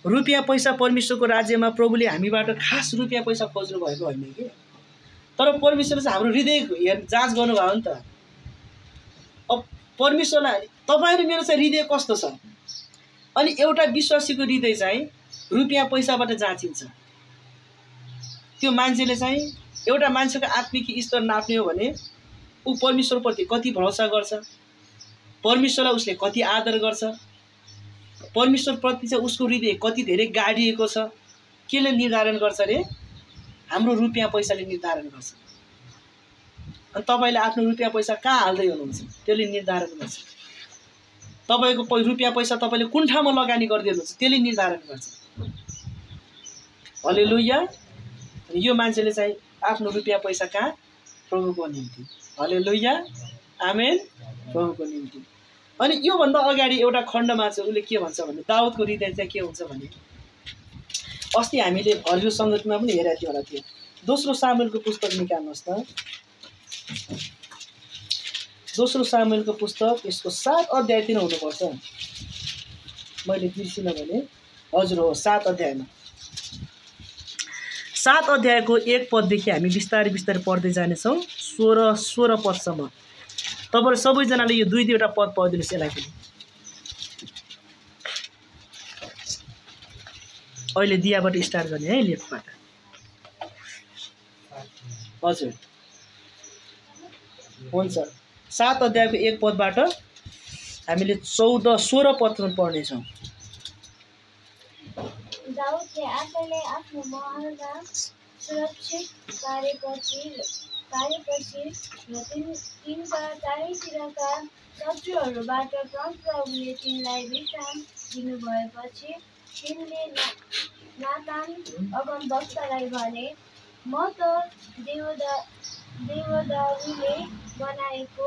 S1: रुपियाँ पैसा परमेश्वरको राज्यमा प्रभुले हामीबाट खास रुपियाँ पैसा खोज्नु भएको होइन कि, तर परमेश्वरले चाहिँ हाम्रो हृदय जाँच गर्नुभयो नि त। अब परमेश्वरलाई तपाईँ र मेरो चाहिँ हृदय कस्तो छ, अनि एउटा विश्वासीको हृदय चाहिँ रुपियाँ पैसाबाट जाँचिन्छ। त्यो मान्छेले चाहिँ एउटा मान्छेको आत्मिक स्तर नाप्ने हो भने ऊ परमेश्वरप्रति कति भरोसा गर्छ, परमेश्वरलाई उसले कति आदर गर्छ, परमेश्वरप्रति चाहिँ उसको हृदय कति धेरै गाडिएको छ, केले निर्धारण गर्छ अरे? हाम्रो रुपियाँ पैसाले निर्धारण गर्छ। अनि तपाईँले आफ्नो रुपियाँ पैसा कहाँ हाल्दै हुनुहुन्छ त्यसले निर्धारण गर्छ। तपाईँको रुपियाँ पैसा तपाईँले कुन ठाउँमा लगानी गर्दै हुनुहुन्छ त्यसले निर्धारण गर्छ। हालेलुया। यो मान्छेले चाहिँ आफ्नो रुपियाँ पैसा कहाँ? प्रभुको निम्ति। हालेलुया, आमेन, प्रभुको निम्ति। अनि योभन्दा अगाडि एउटा खण्डमा चाहिँ उसले के भन्छ भने दाउदको हृदय चाहिँ के हुन्छ भने अस्ति हामीले हरियो सङ्गतिमा पनि हेरेको थियो होला त्यो दोस्रो सामुएलको पुस्तक निकाल्नुहोस् त। दोस्रो सामुएलको पुस्तक यसको 7 अध्यायतिर हुनुपर्छ। मैले बिर्सिनँ भने हजुर हो 7 अध्यायमा। 7 अध्यायको 1 पददेखि हामी बिस्तारै बिस्तारै पढ्दै जानेछौँ 16 पदसम्म। तपाईँहरू सबैजनाले यो 2-2वटा पद पढिदिनुहोस् यसलाई पनि। अहिले दियाबाट स्टार्ट गर्ने है लेखबाट। हजुर हुन्छ। 7 अध्यायको 1 पदबाट हामीले 14-16 पदसम्म पढ्नेछौँ।
S5: दाउदले आफैले आफ्नो महलमा सुरक्षित पारेपछि र तिनका चारैतिरका शत्रुहरूबाट परमप्रभुले तिनलाई विश्राम दिनुभएपछि तिनले नातान अगमवक्तालाई भने, म त देवदारूले बनाएको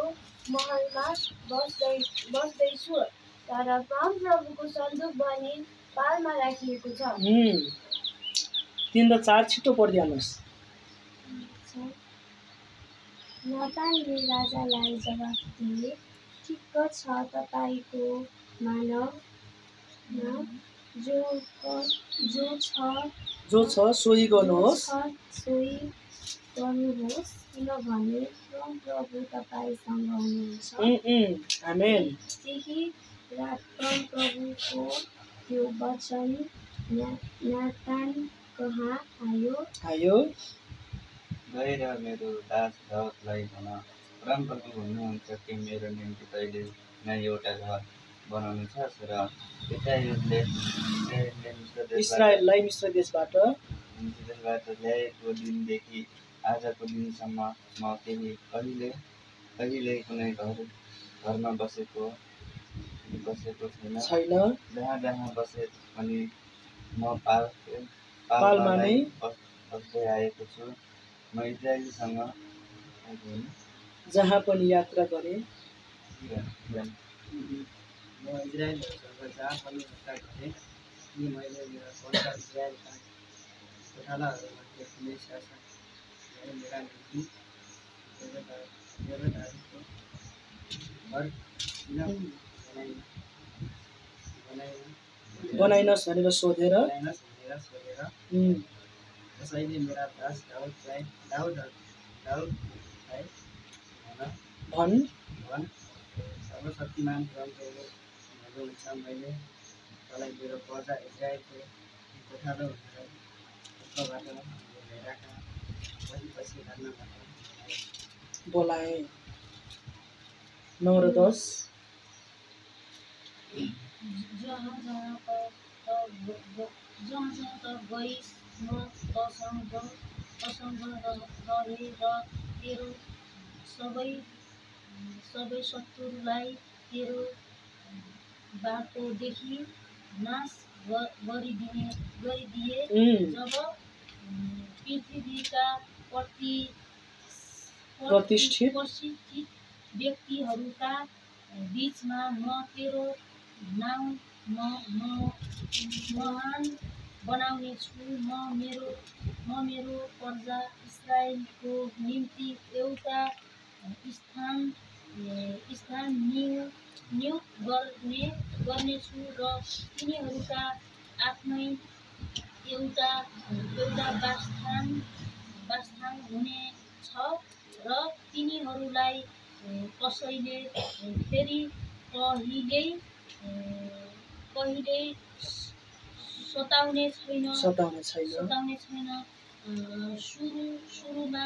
S5: महलमा बस्दैछु, तर परमप्रभुको सन्दुक भने पालमा राखिएको छ।
S1: 3 र 4 छिटो पढिदिनुहोस्।
S5: नातानले राजालाई जवाफ दिए, ठिक्क छ, तपाईँको मानवमा जो छ
S1: सोही गर्नुहोस्।
S5: किनभने परमप्रभु तपाईँसँग हुनुहुन्छ।
S1: आमेन।
S5: त्यही रात परमप्रभुको त्यो वचन नातान कहाँ आयो।
S6: गएर मेरो दास दाउदलाई भन, परमप्रभु भन्नुहुन्छ कि मेरो निम्ति तैँले नै एउटा घर बनाउनु छ र
S1: इस्राएललाई मिश्र देशबाट
S6: ल्याएको दिनदेखि आजको दिनसम्म म कहिले कुनै घरमा बसेको छैन। जहाँ बसे पनि म पालमा नै बस्दै आएको छु। म इजरायलीसँग
S1: जहाँ पनि यात्रा गरेँ,
S2: म इजरायलहरूसँग जहाँ पनि यात्रा गरेँ, कि मैले मेरा पढ्दा इजरायलका गोठालाहरूमध्ये कुनै शासन मेरा निम्ति देवदारूको घर किन
S1: बनाइनस् भनेर सोधेर
S2: कसैले मेरा दास दाउदलाई
S1: भन,
S2: सर्वशक्तिमान परमप्रभु भन्नुहुन्छ, मैले तँलाई मेरो प्रजा इजरायलको गोठालो भनेर दुःखबाट भेडाका पछि लाग्नबाट
S1: बोलाए। 9 र 10
S4: जहाँ त गइस म तसँग रहे र तेरो सबै शत्रुलाई तेरो बाटोदेखि नाश गरिदिए। जब पृथ्वीका प्रतिष्ठित व्यक्तिहरूका बीचमा म तेरो नाउँ महान बनाउने छु। म मेरो प्रजा इस्राएलको निम्ति एउटा स्थान नियुक्त गर्नेछु र तिनीहरूका आफ्नै एउटा वासस्थान हुनेछ र तिनीहरूलाई कसैले फेरि कहिल्यै सताउने छैन। सुरुमा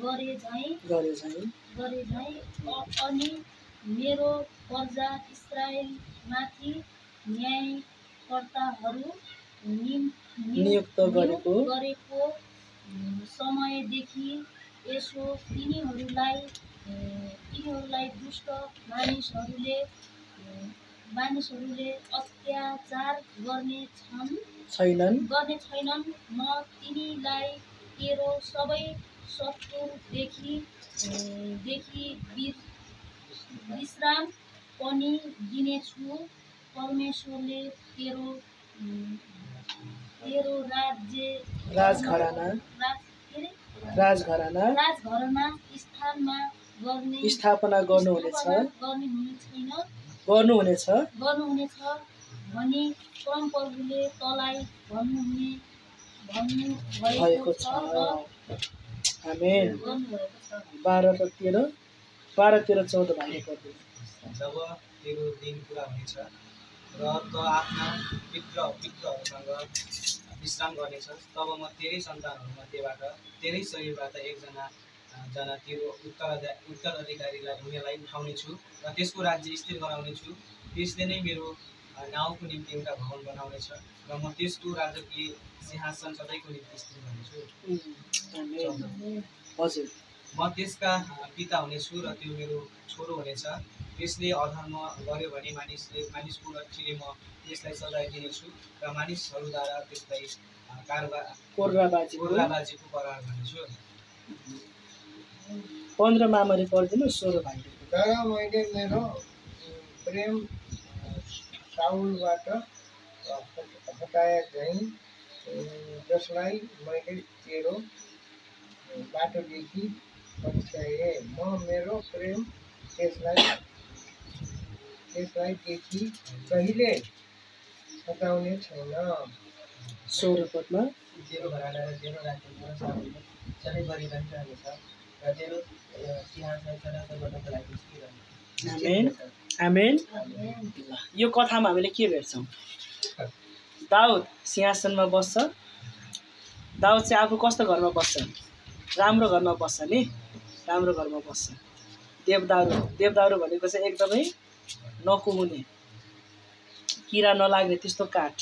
S4: गरे झैँ अनि मेरो प्रजा इस्राएलमाथि न्यायकर्ताहरू नियुक्त गरेको समयदेखि यसो तिनीहरूलाई दुष्ट मानिसहरूले अत्याचार गर्ने छैनन् म तिनीलाई तेरो सबै शत्रुदेखि विश्राम पनि दिनेछु परमेश्वरले तेरो
S1: राजघराना स्थापना गर्नुहुनेछ
S4: भनी परमप्रभुले तँलाई
S1: भन्नुभएको छ। आमेन। 12-13 14 भाइले पढ्दै।
S7: जब तेरो दिन पुरा हुनेछ र त आफ्ना पितृहरूसँग विश्राम गर्नेछस्, तब म तेरै सन्तानहरूमध्येबाट तेरै शरीरबाट एकजना तेरो उत्तराधिकारीलाई हुनेलाई उठाउनेछु र त्यसको राज्य स्थिर गराउनेछु। त्यसले नै मेरो नाउँको निम्ति एउटा भवन बनाउनेछ र म त्यसको राजकीय सिंहासन सधैँको निम्ति स्थिर गर्नेछु।
S1: हजुर।
S7: म त्यसका पिता हुनेछु र त्यो मेरो छोरो हुनेछ। त्यसले अधर्म गर्यो भने मानिसको लट्ठीले म त्यसलाई सजाय दिनेछु र मानिसहरूद्वारा त्यसलाई कोर्राबाजीको प्रहार गर्नेछु।
S1: 15 मामले पढ्दिनु 16 भाइले।
S3: तर मैले मेरो प्रेम साउलबाट हटाए झैँ जसलाई मैले तेरो बाटोदेखि पछ्याएँ, म मेरो प्रेम त्यसलाई देखि कहिले हटाउने छैन।
S1: 16 पदमा
S2: तेरो घराना र तेरो राज्यको सधैँभरि रहनेछ र तेरो सिंहासन सदा सर्वदाको लागि स्थिर रहनेछ।
S1: आमेन। यो कथामा हामीले के भेट्छौँ? दाउद सिंहासनमा बस्छ। दाउद चाहिँ आफू कस्तो घरमा बस्छ? राम्रो घरमा बस्छ नि, राम्रो घरमा बस्छ। देवदारू भनेको चाहिँ एकदमै नकुहुने, किरा नलाग्ने त्यस्तो काठ,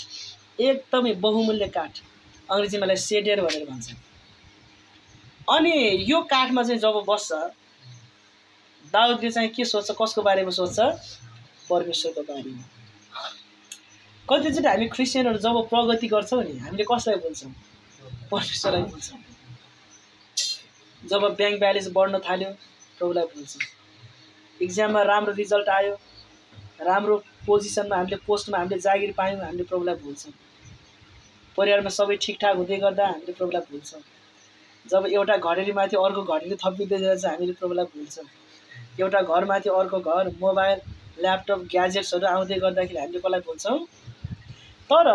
S1: एकदमै बहुमूल्य काठ, अङ्ग्रेजीमा यसलाई सेडेड भनेर भन्छ। अनि यो काठमा चाहिँ जब बस्छ, दाउदले चाहिँ के सोच्छ? कसको बारेमा सोच्छ? परमेश्वरको बारेमा। कतिचोटि हामी क्रिस्चियनहरू जब प्रगति गर्छौँ नि, हामीले कसलाई भुल्छौँ? परमेश्वरलाई भुल्छौँ। जब ब्याङ्क ब्यालेन्स बढ्न थाल्यो, प्रभुलाई भुल्छौँ। इक्जाममा राम्रो रिजल्ट आयो, राम्रो पोजिसनमा पोस्टमा हामीले जागिर पायौँ, हामीले प्रभुलाई भुल्छौँ। परिवारमा सबै ठिकठाक हुँदै गर्दा हामीले प्रभुलाई भुल्छौँ। जब एउटा घडेरीमाथि अर्को घडेरी थपिँदै जान्छ, हामीले प्रभुलाई भुल्छौँ। एउटा घरमाथि अर्को घर, मोबाइल, ल्यापटप, ग्याजेट्सहरू आउँदै गर्दाखेरि हामीले कसलाई भुल्छौँ? तर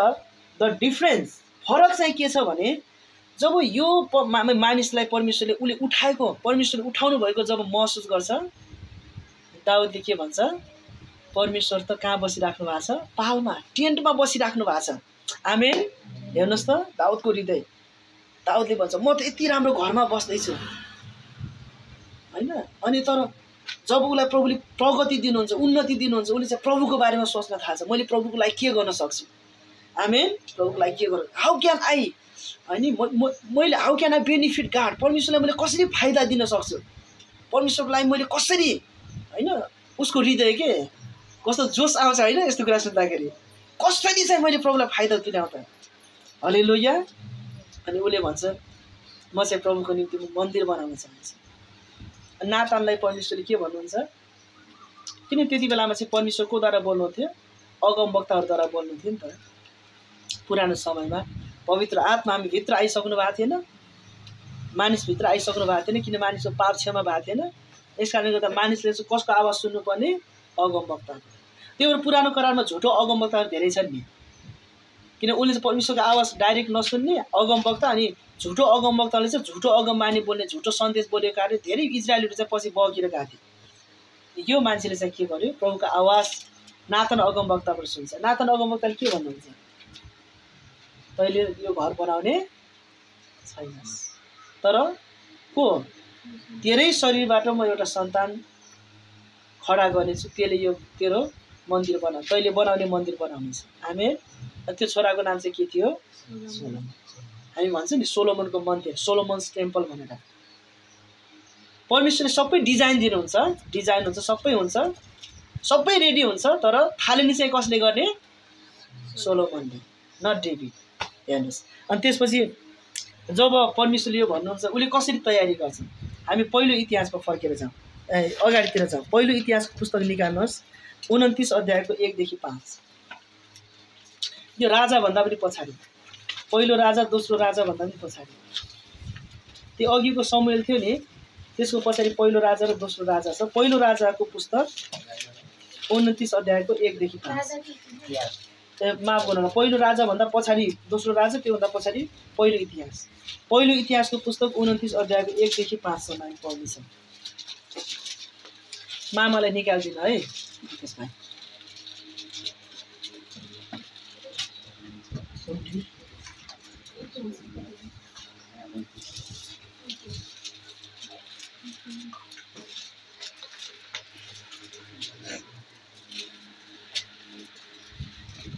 S1: द डिफ्रेन्स, फरक चाहिँ के छ भने, जब यो मानिसलाई परमेश्वरले उसले उठाएको, परमेश्वरले उठाउनु भएको जब महसुस गर्छ, दाउदले के भन्छ? परमेश्वर त कहाँ बसिराख्नु भएको छ? पालमा, टेन्टमा बसिराख्नु भएको छ। आमेन। हेर्नुहोस् त दाउदको हृदय। दाउदले भन्छ म त यति राम्रो घरमा बस्दैछु होइन। अनि तर जब उसलाई प्रभुले प्रगति दिनुहुन्छ, उन्नति दिनुहुन्छ, उसले चाहिँ प्रभुको बारेमा सोच्न थाल्छ। मैले प्रभुको लागि के गर्न सक्छु? आमेन। प्रभुको लागि के गर्नु? हाउ क्यान आई, होइन मैले हाउ क्यान आई बेनिफिट गाड? परमेश्वरलाई मैले कसरी फाइदा दिन सक्छु? परमेश्वरको लागि मैले कसरी, होइन उसको हृदय के कस्तो जोस आउँछ होइन यस्तो कुरा सुन्दाखेरि। कसरी चाहिँ मैले प्रभुलाई फाइदा तुल्याउँ त? हालेलुया। अनि उसले भन्छ म चाहिँ प्रभुको निम्ति मन्दिर बनाउन चाहन्छु। नातानलाई परमेश्वरले के भन्नुहुन्छ? किन त्यति बेलामा चाहिँ परमेश्वर कोद्वारा बोल्नुहुन्थ्यो? अगमवक्ताहरूद्वारा बोल्नुहुन्थ्यो नि त। पुरानो समयमा पवित्र आत्मा हामी भित्र आइसक्नु भएको थिएन, मानिसभित्र आइसक्नु भएको थिएन, किन मानिसको पाप क्षमा भएको थिएन। यस कारणले गर्दा मानिसले चाहिँ कसको आवाज सुन्नुपर्ने? अगमवक्ताको। त्यही भएर पुरानो करारमा झुटो अगमवक्ताहरू धेरै छन् नि, किन उसले चाहिँ परमेश्वरको आवाज डाइरेक्ट नसुन्ने अगमवक्ता, अनि झुटो अगमवक्ताले चाहिँ झुटो अगमबानी बोल्ने, झुटो सन्देश बोलेको कारण धेरै इजरायलीहरू चाहिँ पछि बगेर गएको थिए। यो मान्छेले चाहिँ के गर्यो? प्रभुको आवाज नातान अगमवक्ताबाट सुन्छ। नातान अगमवक्ताले के भन्नुहुन्छ? तैँले यो घर बनाउने छैनस्, तर को? तेरै शरीरबाट म एउटा सन्तान खडा गर्नेछु, त्यसले यो तेरो मन्दिर बना, तैँले बनाउने मन्दिर बनाउनेछ। आमेन। त्यो छोराको नाम चाहिँ के थियो? सोलोमन। हामी भन्छौँ नि सोलोमनको मन्दिर, सोलोमन्स टेम्पल भनेर। परमेश्वरले सबै डिजाइन दिनुहुन्छ, डिजाइन हुन्छ, सबै हुन्छ, सबै रेडी हुन्छ, तर थालनी चाहिँ कसले गर्ने? सोलोमनले, नट डेभिड। हेर्नुहोस्, अनि त्यसपछि जब परमेश्वरले यो भन्नुहुन्छ उसले कसरी तयारी गर्छ? हामी पहिलो इतिहासमा फर्केर जाउँ, अगाडितिर जाउँ। पहिलो इतिहासको पुस्तक निकाल्नुहोस्, 29 अध्यायको 1 देखि 5। यो राजाभन्दा पनि पछाडि, पहिलो राजा दोस्रो राजाभन्दा पनि पछाडि। त्यो अघिको समुएल थियो नि, त्यसको पछाडि पहिलो राजा र दोस्रो राजा छ। पहिलो राजाको पुस्तक 29 अध्यायको 1 देखि 5। माफ गर्नु, पहिलो राजाभन्दा पछाडि दोस्रो राजा, त्योभन्दा पछाडि पहिलो इतिहास। पहिलो इतिहासको पुस्तक 29 अध्यायको 1 देखि 5 सम्म हामी पढ्नेछौँ। मामालाई निकालिदिनु है त्यसमा।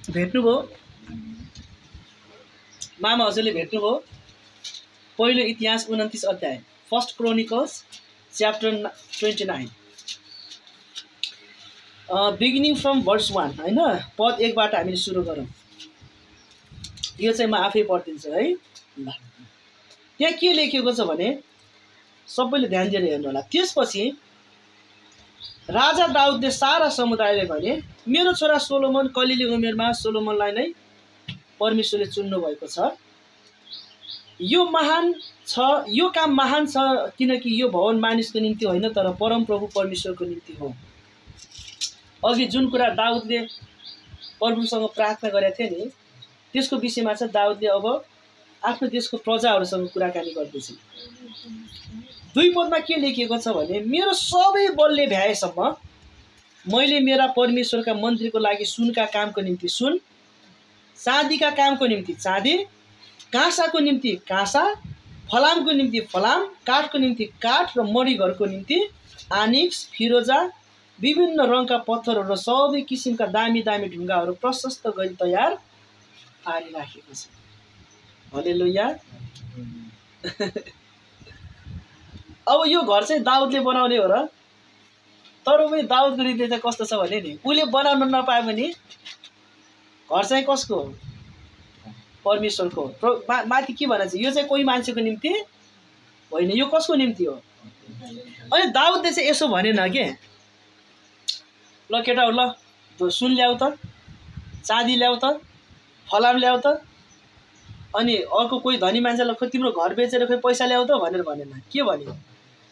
S1: भेट्नुभयो मामा हजुरले? भेट्नुभयो? पहिलो इतिहास 29 अध्याय, first chronicles chapter 29, beginning from verse 1 होइन, पद 1 बाट हामीले सुरु गरौँ। यो चाहिँ म आफै पढिदिन्छु है। ल, त्यहाँ के लेखेको छ भने सबैले ध्यान दिएर हेर्नु होला। त्यसपछि राजा दाउदले सारा समुदायले भने, मेरो छोरा सोलोमन कलिली उमेरमा सोलोमनलाई नै परमेश्वरले चुन्नु भएको छ। यो महान छ, यो काम महान छ, किनकि यो भवन मानिसको निम्ति होइन तर परमप्रभु परमेश्वरको निम्ति हो। अघि जुन कुरा दाउदले प्रभुसँग प्रार्थना गरेका थिए नि, त्यसको विषयमा चाहिँ दाउदले अब आफ्नो देशको प्रजाहरूसँग कुराकानी गर्दैछ। 2 पदमा के लेखिएको छ भने, मेरो सबै बलले भ्याएसम्म मैले मेरा परमेश्वरका मन्दिरको लागि सुनका कामको निम्ति सुन, चाँदीका कामको निम्ति चाँदी, काँसाको निम्ति काँसा, फलामको निम्ति फलाम, काठको निम्ति काठ र मणिघरको निम्ति आनिक्स, फिरोजा, विभिन्न रङका पत्थरहरू र सबै किसिमका दामी दामी ढुङ्गाहरू प्रशस्त गरी तयार पारिराखेको छ। हालेलुया। अब यो घर चाहिँ दाउदले बनाउने हो र, तर पनि दाउदको हृदय चाहिँ कस्तो छ भने नि, उसले बनाउन नपाए पनि घर चाहिँ कसको हो? परमेश्वरको। माथि के भन्छ, यो चाहिँ कोही मान्छेको निम्ति होइन, यो कसको निम्ति हो? अनि दाउदले चाहिँ यसो भनेन के, ल केटा ल सुन ल्याऊ त, चाँदी ल्याऊ त, फलाम ल्याऊ त, अनि अर्को कोही धनी मान्छेलाई खोइ तिम्रो घर बेचेर खोइ पैसा ल्याऊ त भनेर भनेन। के भन्यो?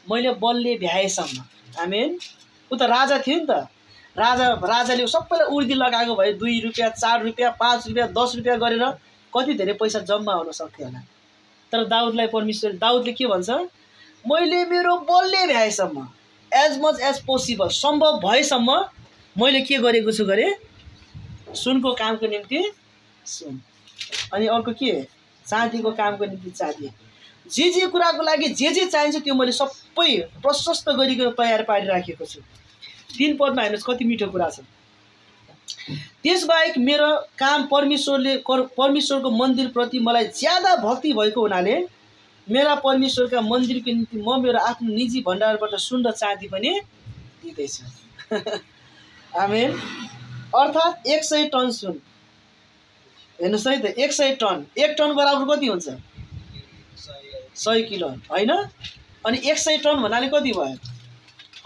S1: मैले बलले भ्याएसम्म। आमेन। ऊ त राजा थियो नि त, राजाले सबैलाई उर्दी लगाएको भए 2 रुपियाँ 4 रुपियाँ 5 रुपियाँ 10 रुपियाँ गरेर कति धेरै पैसा जम्मा हुन सक्थ्यो होला। तर दाउदलाई दाउदले के भन्छ? मैले मेरो बलले भ्याएसम्म, एज मच एज पोसिबल, सम्भव भएसम्म मैले के गरेको छु गरे? सुनको कामको निम्ति सुन, अनि अर्को के? चाँदीको कामको निम्ति चाँदी। जे कुराको लागि जे चाहिन्छ त्यो मैले सबै प्रशस्त गरिकन तयार पारिराखेको छु। 3 पदमा हेर्नुहोस् कति मिठो कुरा छ। त्यसबाहेक मेरो काम परमेश्वरको मन्दिरप्रति मलाई ज्यादा भक्ति भएको हुनाले मेरा परमेश्वरका मन्दिरको निम्ति म मेरो आफ्नो निजी भण्डारबाट सुन र चाँदी पनि दिँदैछु। आमेन। अर्थात् 100 टन सुन। हेर्नुहोस् है त, 100 टन, 1 टन बराबर कति हुन्छ? 100 किलो होइन? अनि 100 टन भन्नाले कति भयो?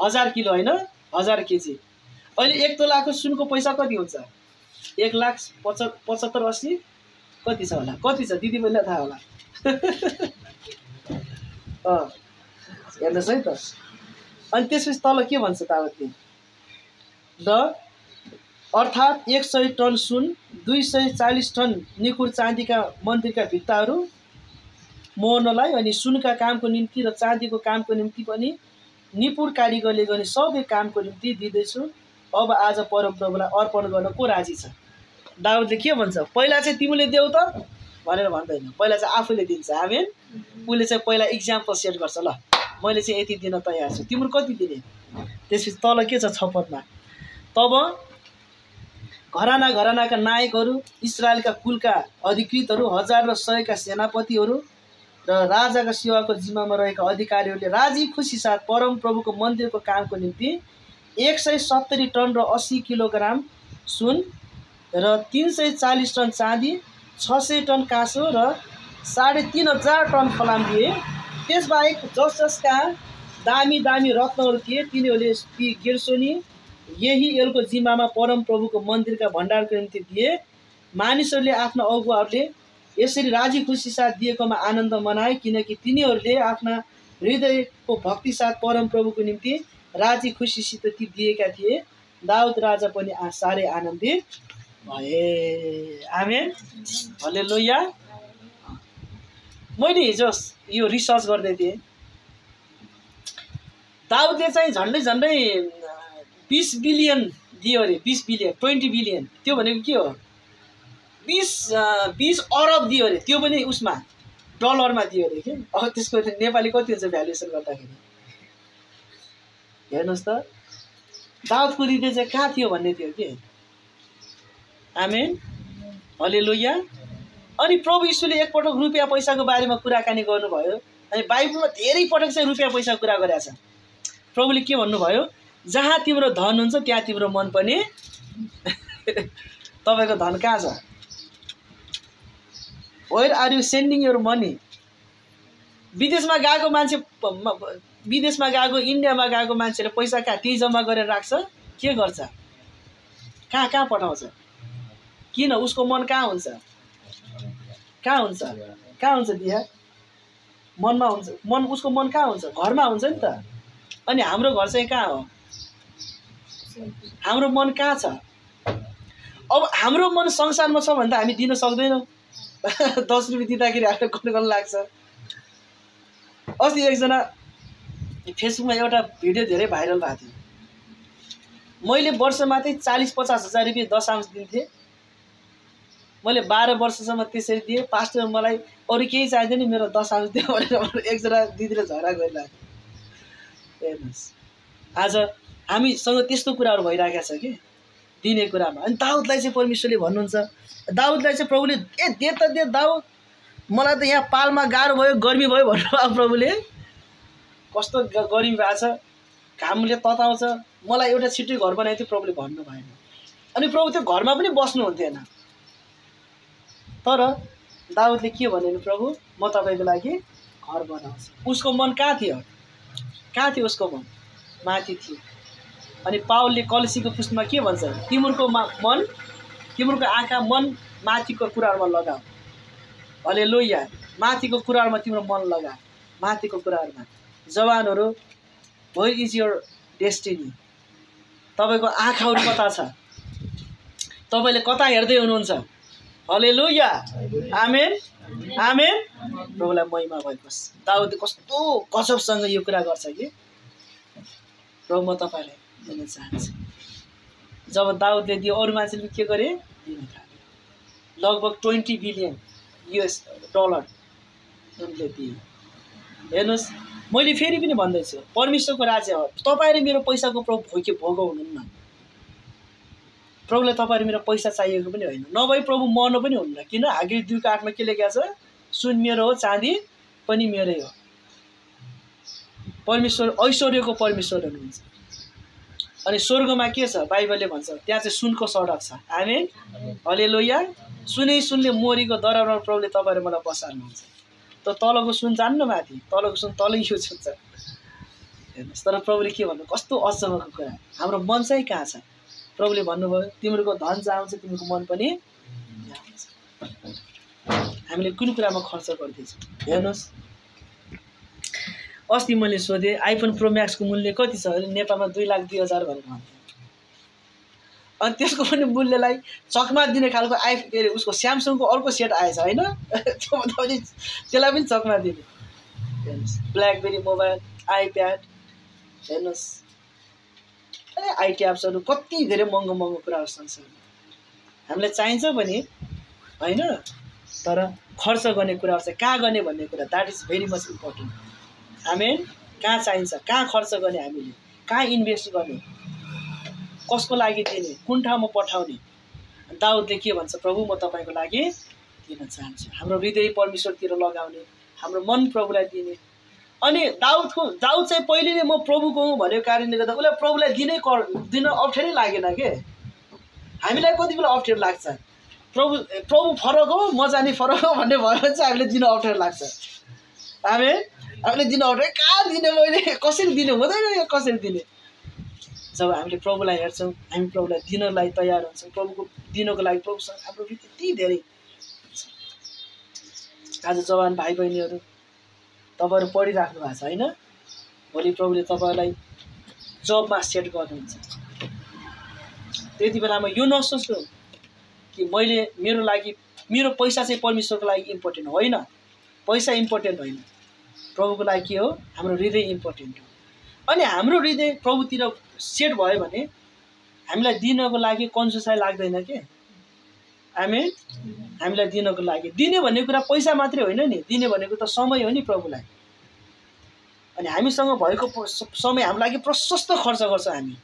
S1: 1000 किलो होइन? 1000 केजी। अहिले 1 तोलाको सुनको पैसा कति हुन्छ? 1,75,80 कति छ होला? कति छ दिदी बहिनीलाई थाहा होला? हेर्नुहोस् है त। अनि त्यसपछि तल के भन्छ दाउदले? ल अर्थात् 100 टन सुन, 240 टन निकुर चाँदीका मन्दिरका भित्ताहरू मोहनलाई, अनि सुनका कामको निम्ति र चाँदीको कामको निम्ति पनि निपुण कारिगरले गर्ने सबै कामको निम्ति दिँदैछु। अब आज परमप्रभुलाई अर्पण गर्न को राजी छ? दाउदले के भन्छ? पहिला चाहिँ तिमीले देऊ त भनेर भन्दैन, पहिला चाहिँ आफूले दिन्छ। आमेन। उसले चाहिँ पहिला इक्जाम्पल सेट गर्छ, ल मैले चाहिँ यति दिन तयार छु, तिम्रो कति दिने? त्यसपछि तल के छ 6 पदमा? तब घरानाका नायकहरू, इस्राएलका कुलका अधिकृतहरू, 1000 र 100 का सेनापतिहरू र राजाका सेवाको जिम्मामा रहेका अधिकारीहरूले राजी खुसी साथ परम प्रभुको मन्दिरको कामको निम्ति 170 टन र 80 किलोग्राम सुन र 340 टन चाँदी, 600 टन काँसो र 3500 टन फलाम दिए। त्यसबाहेक जसका दामी दामी रत्नहरू थिए तिनीहरूले गेर्सोनी यहीएलको जिम्मामा परम प्रभुको मन्दिरका भण्डारको निम्ति दिए। मानिसहरूले आफ्ना अगुवाहरूले यसरी राजी खुसी साथ दिएकोमा आनन्द मनाए, किनकि तिनीहरूले आफ्ना हृदयको भक्ति साथ परम प्रभुको निम्ति राजी खुसीसित ती दिएका थिए। दाउद राजा पनि साह्रै आनन्दित भए। आमेन, हालेलुया। मैले हिजो यो रिसर्च गर्दै थिएँ। दाउदले चाहिँ झन्डै 20 बिलियन दियो अरे। 20 बिलियन 20 बिलियन त्यो भनेको के हो? 20 अरब दियो अरे। त्यो पनि उसमा डलरमा दियो अरे कि। अब त्यसको नेपाली कति हुन्छ भ्यालुएसन गर्दाखेरि? हेर्नुहोस् त, दाउदको हृदय चाहिँ कहाँ थियो भन्ने थियो कि। आमेन, हालेलुया। अनि प्रभु यीशुले एकपटक रुपियाँ पैसाको बारेमा कुराकानी गर्नुभयो। अनि बाइबलमा धेरै पटक चाहिँ रुपियाँ पैसा कुरा गरेको छ। प्रभुले के भन्नुभयो? जहाँ तिम्रो धन हुन्छ त्यहाँ तिम्रो मन पनि। तपाईँको धन कहाँ छ? Where are you sending your money? विदेशमा गएको मान्छे, विदेशमा गएको, इन्डियामा गएको मान्छेले पैसा कहाँ त्यही जम्मा गरेर राख्छ? के गर्छ? कहाँ कहाँ पठाउँछ? किन? उसको मन कहाँ हुन्छ? कहाँ हुन्छ? कहाँ हुन्छ दिया? मनमा हुन्छ। मन, उसको मन कहाँ हुन्छ? घरमा हुन्छ नि त। अनि हाम्रो घर चाहिँ कहाँ हो? हाम्रो मन कहाँ छ? अब हाम्रो मन संसारमा छ भने त हामी दिन सक्दैनौँ। 10 रुपियाँ दिँदाखेरि हामीलाई कन लाग्छ। अस्ति एकजना फेसबुकमा एउटा भिडियो धेरै भाइरल भएको थियो। मैले वर्षमा चाहिँ 40-50 हजार रुपियाँ दशांश दिन्थेँ। मैले 12 वर्षसम्म त्यसरी दिएँ। पास्टर मलाई अरू केही चाहिँदैन, मेरो दशांश दियो भनेर एकजना दिदीले झगडा गरिरहेको थियो। हेर्नुहोस्, आज हामीसँग त्यस्तो कुराहरू भइरहेको छ कि दिने कुरामा। अनि दाउदलाई चाहिँ परमेश्वरले भन्नुहुन्छ, दाउदलाई चाहिँ प्रभुले दे त दे दाउद, मलाई त यहाँ पालमा गाह्रो भयो, गर्मी भयो भन्नुभयो। प्रभुले कस्तो गर्मी भएको छ, घामले तताउँछ, मलाई एउटा छिट्टै घर बनाएको थियो। प्रभुले भन्नु भएन। अनि प्रभु त्यो घरमा पनि बस्नुहुन्थेन। तर दाउदले के भन्यो? प्रभु म तपाईँको लागि घर बनाउँछु। उसको मन कहाँ थियो? कहाँ थियो उसको मन? माथि थियो। अनि पावलले कलसीको पुस्तकमा के भन्छ? तिम्रो मन, तिम्रो आँखा मन माथिको कुराहरूमा लगाऊ। हालेलुया। माथिको कुराहरूमा तिम्रो मन लगा, माथिको कुराहरूमा। जवानहरू, वेयर इज योर डेस्टिनी? तपाईँको आँखाहरू कता छ? तपाईँले कता हेर्दै हुनुहुन्छ? हालेलुया, आमेन, आमेन। प्रभुलाई महिमा भएकोस्। दाउदले कस्तो गजबसँग यो कुरा गर्छ कि प्रभु म तपाईँलाई दिन चाहन्छु। जब दाउदले दियो, अरू मान्छेले के गरे? दिन थाले। लगभग 20 बिलियन US डलर उनले दिए। हेर्नुहोस्, मैले फेरि पनि भन्दैछु, परमेश्वरको राज्य हो। तपाईँले मेरो पैसाको प्रभु भोग हुनुहुन्न। प्रभुलाई तपाईँले मेरो पैसा चाहिएको पनि होइन, नभए प्रभु मर्नु पनि हुन्न। किन? हागरी 2:8 के लेखेको छ? सुन मेरो हो, चाँदी पनि मेरै हो। परमेश्वर ऐश्वर्यको परमेश्वर हुनुहुन्छ। अनि स्वर्गमा के छ? बाइबलले भन्छ त्यहाँ चाहिँ सुनको सडक छ। आमेन, हालेलुया। सुनले मोरीको दरबारमा प्रभुले तपाईँले मलाई बसाल्नुहुन्छ। त तलको सुन जान्न, माथि तलको सुन तलै युज हुन्छ। हेर्नुहोस्, तर प्रभुले के भन्नु? कस्तो अचम्मको कुरा। हाम्रो मन चाहिँ कहाँ छ? प्रभुले भन्नुभयो तिम्रो धन जहाँ हुन्छ तिम्रो मन पनि जहाँ हुन्छ। हामीले कुन कुरामा खर्च गर्दैछौँ? हेर्नुहोस्, अस्ति मैले सोधेँ आइफोन प्रो म्याक्सको मूल्य कति छ? नेपालमा 2,02,000 भनेर भन्थ्यो। अनि त्यसको पनि मूल्यलाई चकमा दिने खालको के अरे उसको स्यामसङको अर्को सेट आएछ होइन? त्यसलाई पनि चकमा दिने। हेर्नुहोस्, ब्ल्याकबेरी मोबाइल, आइप्याड, हेर्नुहोस् आइट्याब्सहरू, कति धेरै महँगो महँगो कुराहरू संसारमा हामीलाई चाहिन्छ पनि होइन। तर खर्च गर्ने कुराहरू चाहिँ कहाँ गर्ने भन्ने कुरा, that is very much important. Amen. कहाँ चाहिन्छ, कहाँ खर्च गर्ने, हामीले कहाँ इन्भेस्ट गर्ने, कसको लागि दिने, कुन ठाउँमा पठाउने। दाउदले के भन्छ? प्रभु म तपाईँको लागि दिन चाहन्छु। हाम्रो हृदय परमेश्वरतिर लगाउने, हाम्रो मन प्रभुलाई दिने। अनि दाउद चाहिँ पहिले नै म प्रभुको हुँ भनेको कारणले गर्दा उसलाई प्रभुलाई दिन अप्ठ्यारै लागेन के। हामीलाई कति बेला अप्ठ्यारो लाग्छ, प्रभु फरक हो म जाने फरक हो भन्ने भयो भने चाहिँ हामीले दिन अप्ठ्यारो लाग्छ। हामीले दिन अप्ठ्यारो, कहाँ दिने मैले, कसरी दिने, हुँदैन कसरी दिने। जब हामीले प्रभुलाई हेर्छौँ, हामी प्रभुलाई दिनलाई तयार हुन्छौँ, प्रभुको दिनको लागि प्रभुसँग हाम्रो यति धेरै। आज जवान भाइ बहिनीहरू तपाईँहरू पढिराख्नु भएको छ होइन, भोलि प्रभुले तपाईँलाई जबमा सेट गर्नुहुन्छ। त्यति बेलामा यो नसोच्नु कि मेरो पैसा चाहिँ परमेश्वरको लागि इम्पोर्टेन्ट होइन, पैसा इम्पोर्टेन्ट होइन, प्रभुको लागि के हो, हाम्रो हृदय इम्पोर्टेन्ट हो। अनि हाम्रो हृदय प्रभुतिर सेट भयो भने हामीलाई दिनको लागि कन्जुसाइ लाग्दैन के। हामीलाई दिनको लागि दिने भन्ने कुरा पैसा मात्रै होइन नि, दिने भनेको त समय हो नि प्रभुलाई। अनि हामीसँग भएको समय हाम्रो लागि प्रशस्त खर्च गर्छ हामी,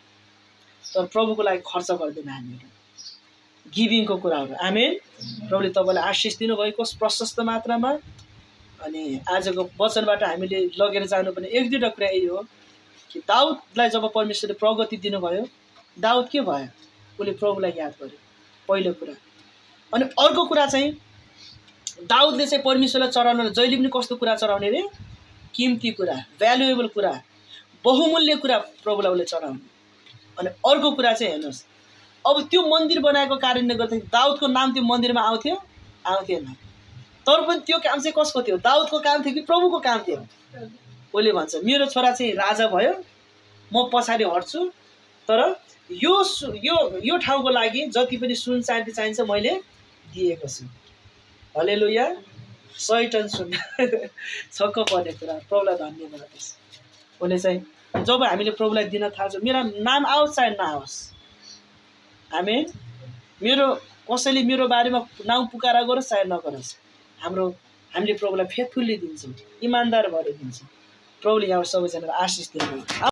S1: तर प्रभुको लागि खर्च गर्दैन हामीहरू। गिभिङको कुराहरू। आमेन। प्रभुले तपाईँलाई आशिष दिनुभएको प्रशस्त मात्रामा। अनि आजको वचनबाट हामीले लगेर जानुपर्ने एक दुईवटा कुरा यही हो कि दाउदलाई जब परमेश्वरले प्रगति दिनुभयो, दाउद के भयो, उसले प्रभुलाई याद गर्यो पहिलो कुरा। अनि अर्को कुरा चाहिँ दाउदले चाहिँ परमेश्वरलाई चढाउन जहिले पनि कस्तो कुरा चढाउने रे, कीमती कुरा, भ्यालुएबल कुरा, बहुमूल्य कुरा प्रभुलाई उसले चढाउने। अनि अर्को कुरा चाहिँ हेर्नुहोस्, अब त्यो मन्दिर बनाएको कारणले गर्दाखेरि दाउदको नाम त्यो मन्दिरमा आउँथेन, तर पनि त्यो काम चाहिँ कसको थियो, दाउदको काम थियो कि प्रभुको काम थियो। उसले भन्छ मेरो छोरा चाहिँ राजा भयो, म पछाडि हट्छु, तर यो ठाउँको लागि जति पनि सुन चाँदी चाहिन्छ मैले दिएको छु। हल्लेलुया। 100 टन सुन। छक्क पर्ने कुरा। प्रभुलाई धन्यवाद होस्। उसले चाहिँ जब हामीले प्रभुलाई दिन थाल्छौँ, मेरा नाम आओस् चाहे नआओस्, आमेन, कसैले मेरो बारेमा नाउँ पुकारा गरोस् चाहे नगरोस्, हामीले प्रभुलाई फेथफुल्ली दिन्छौँ, इमान्दार भएर दिन्छौँ। प्रभुले यहाँ सबैजनालाई आशिष दिनुभयो।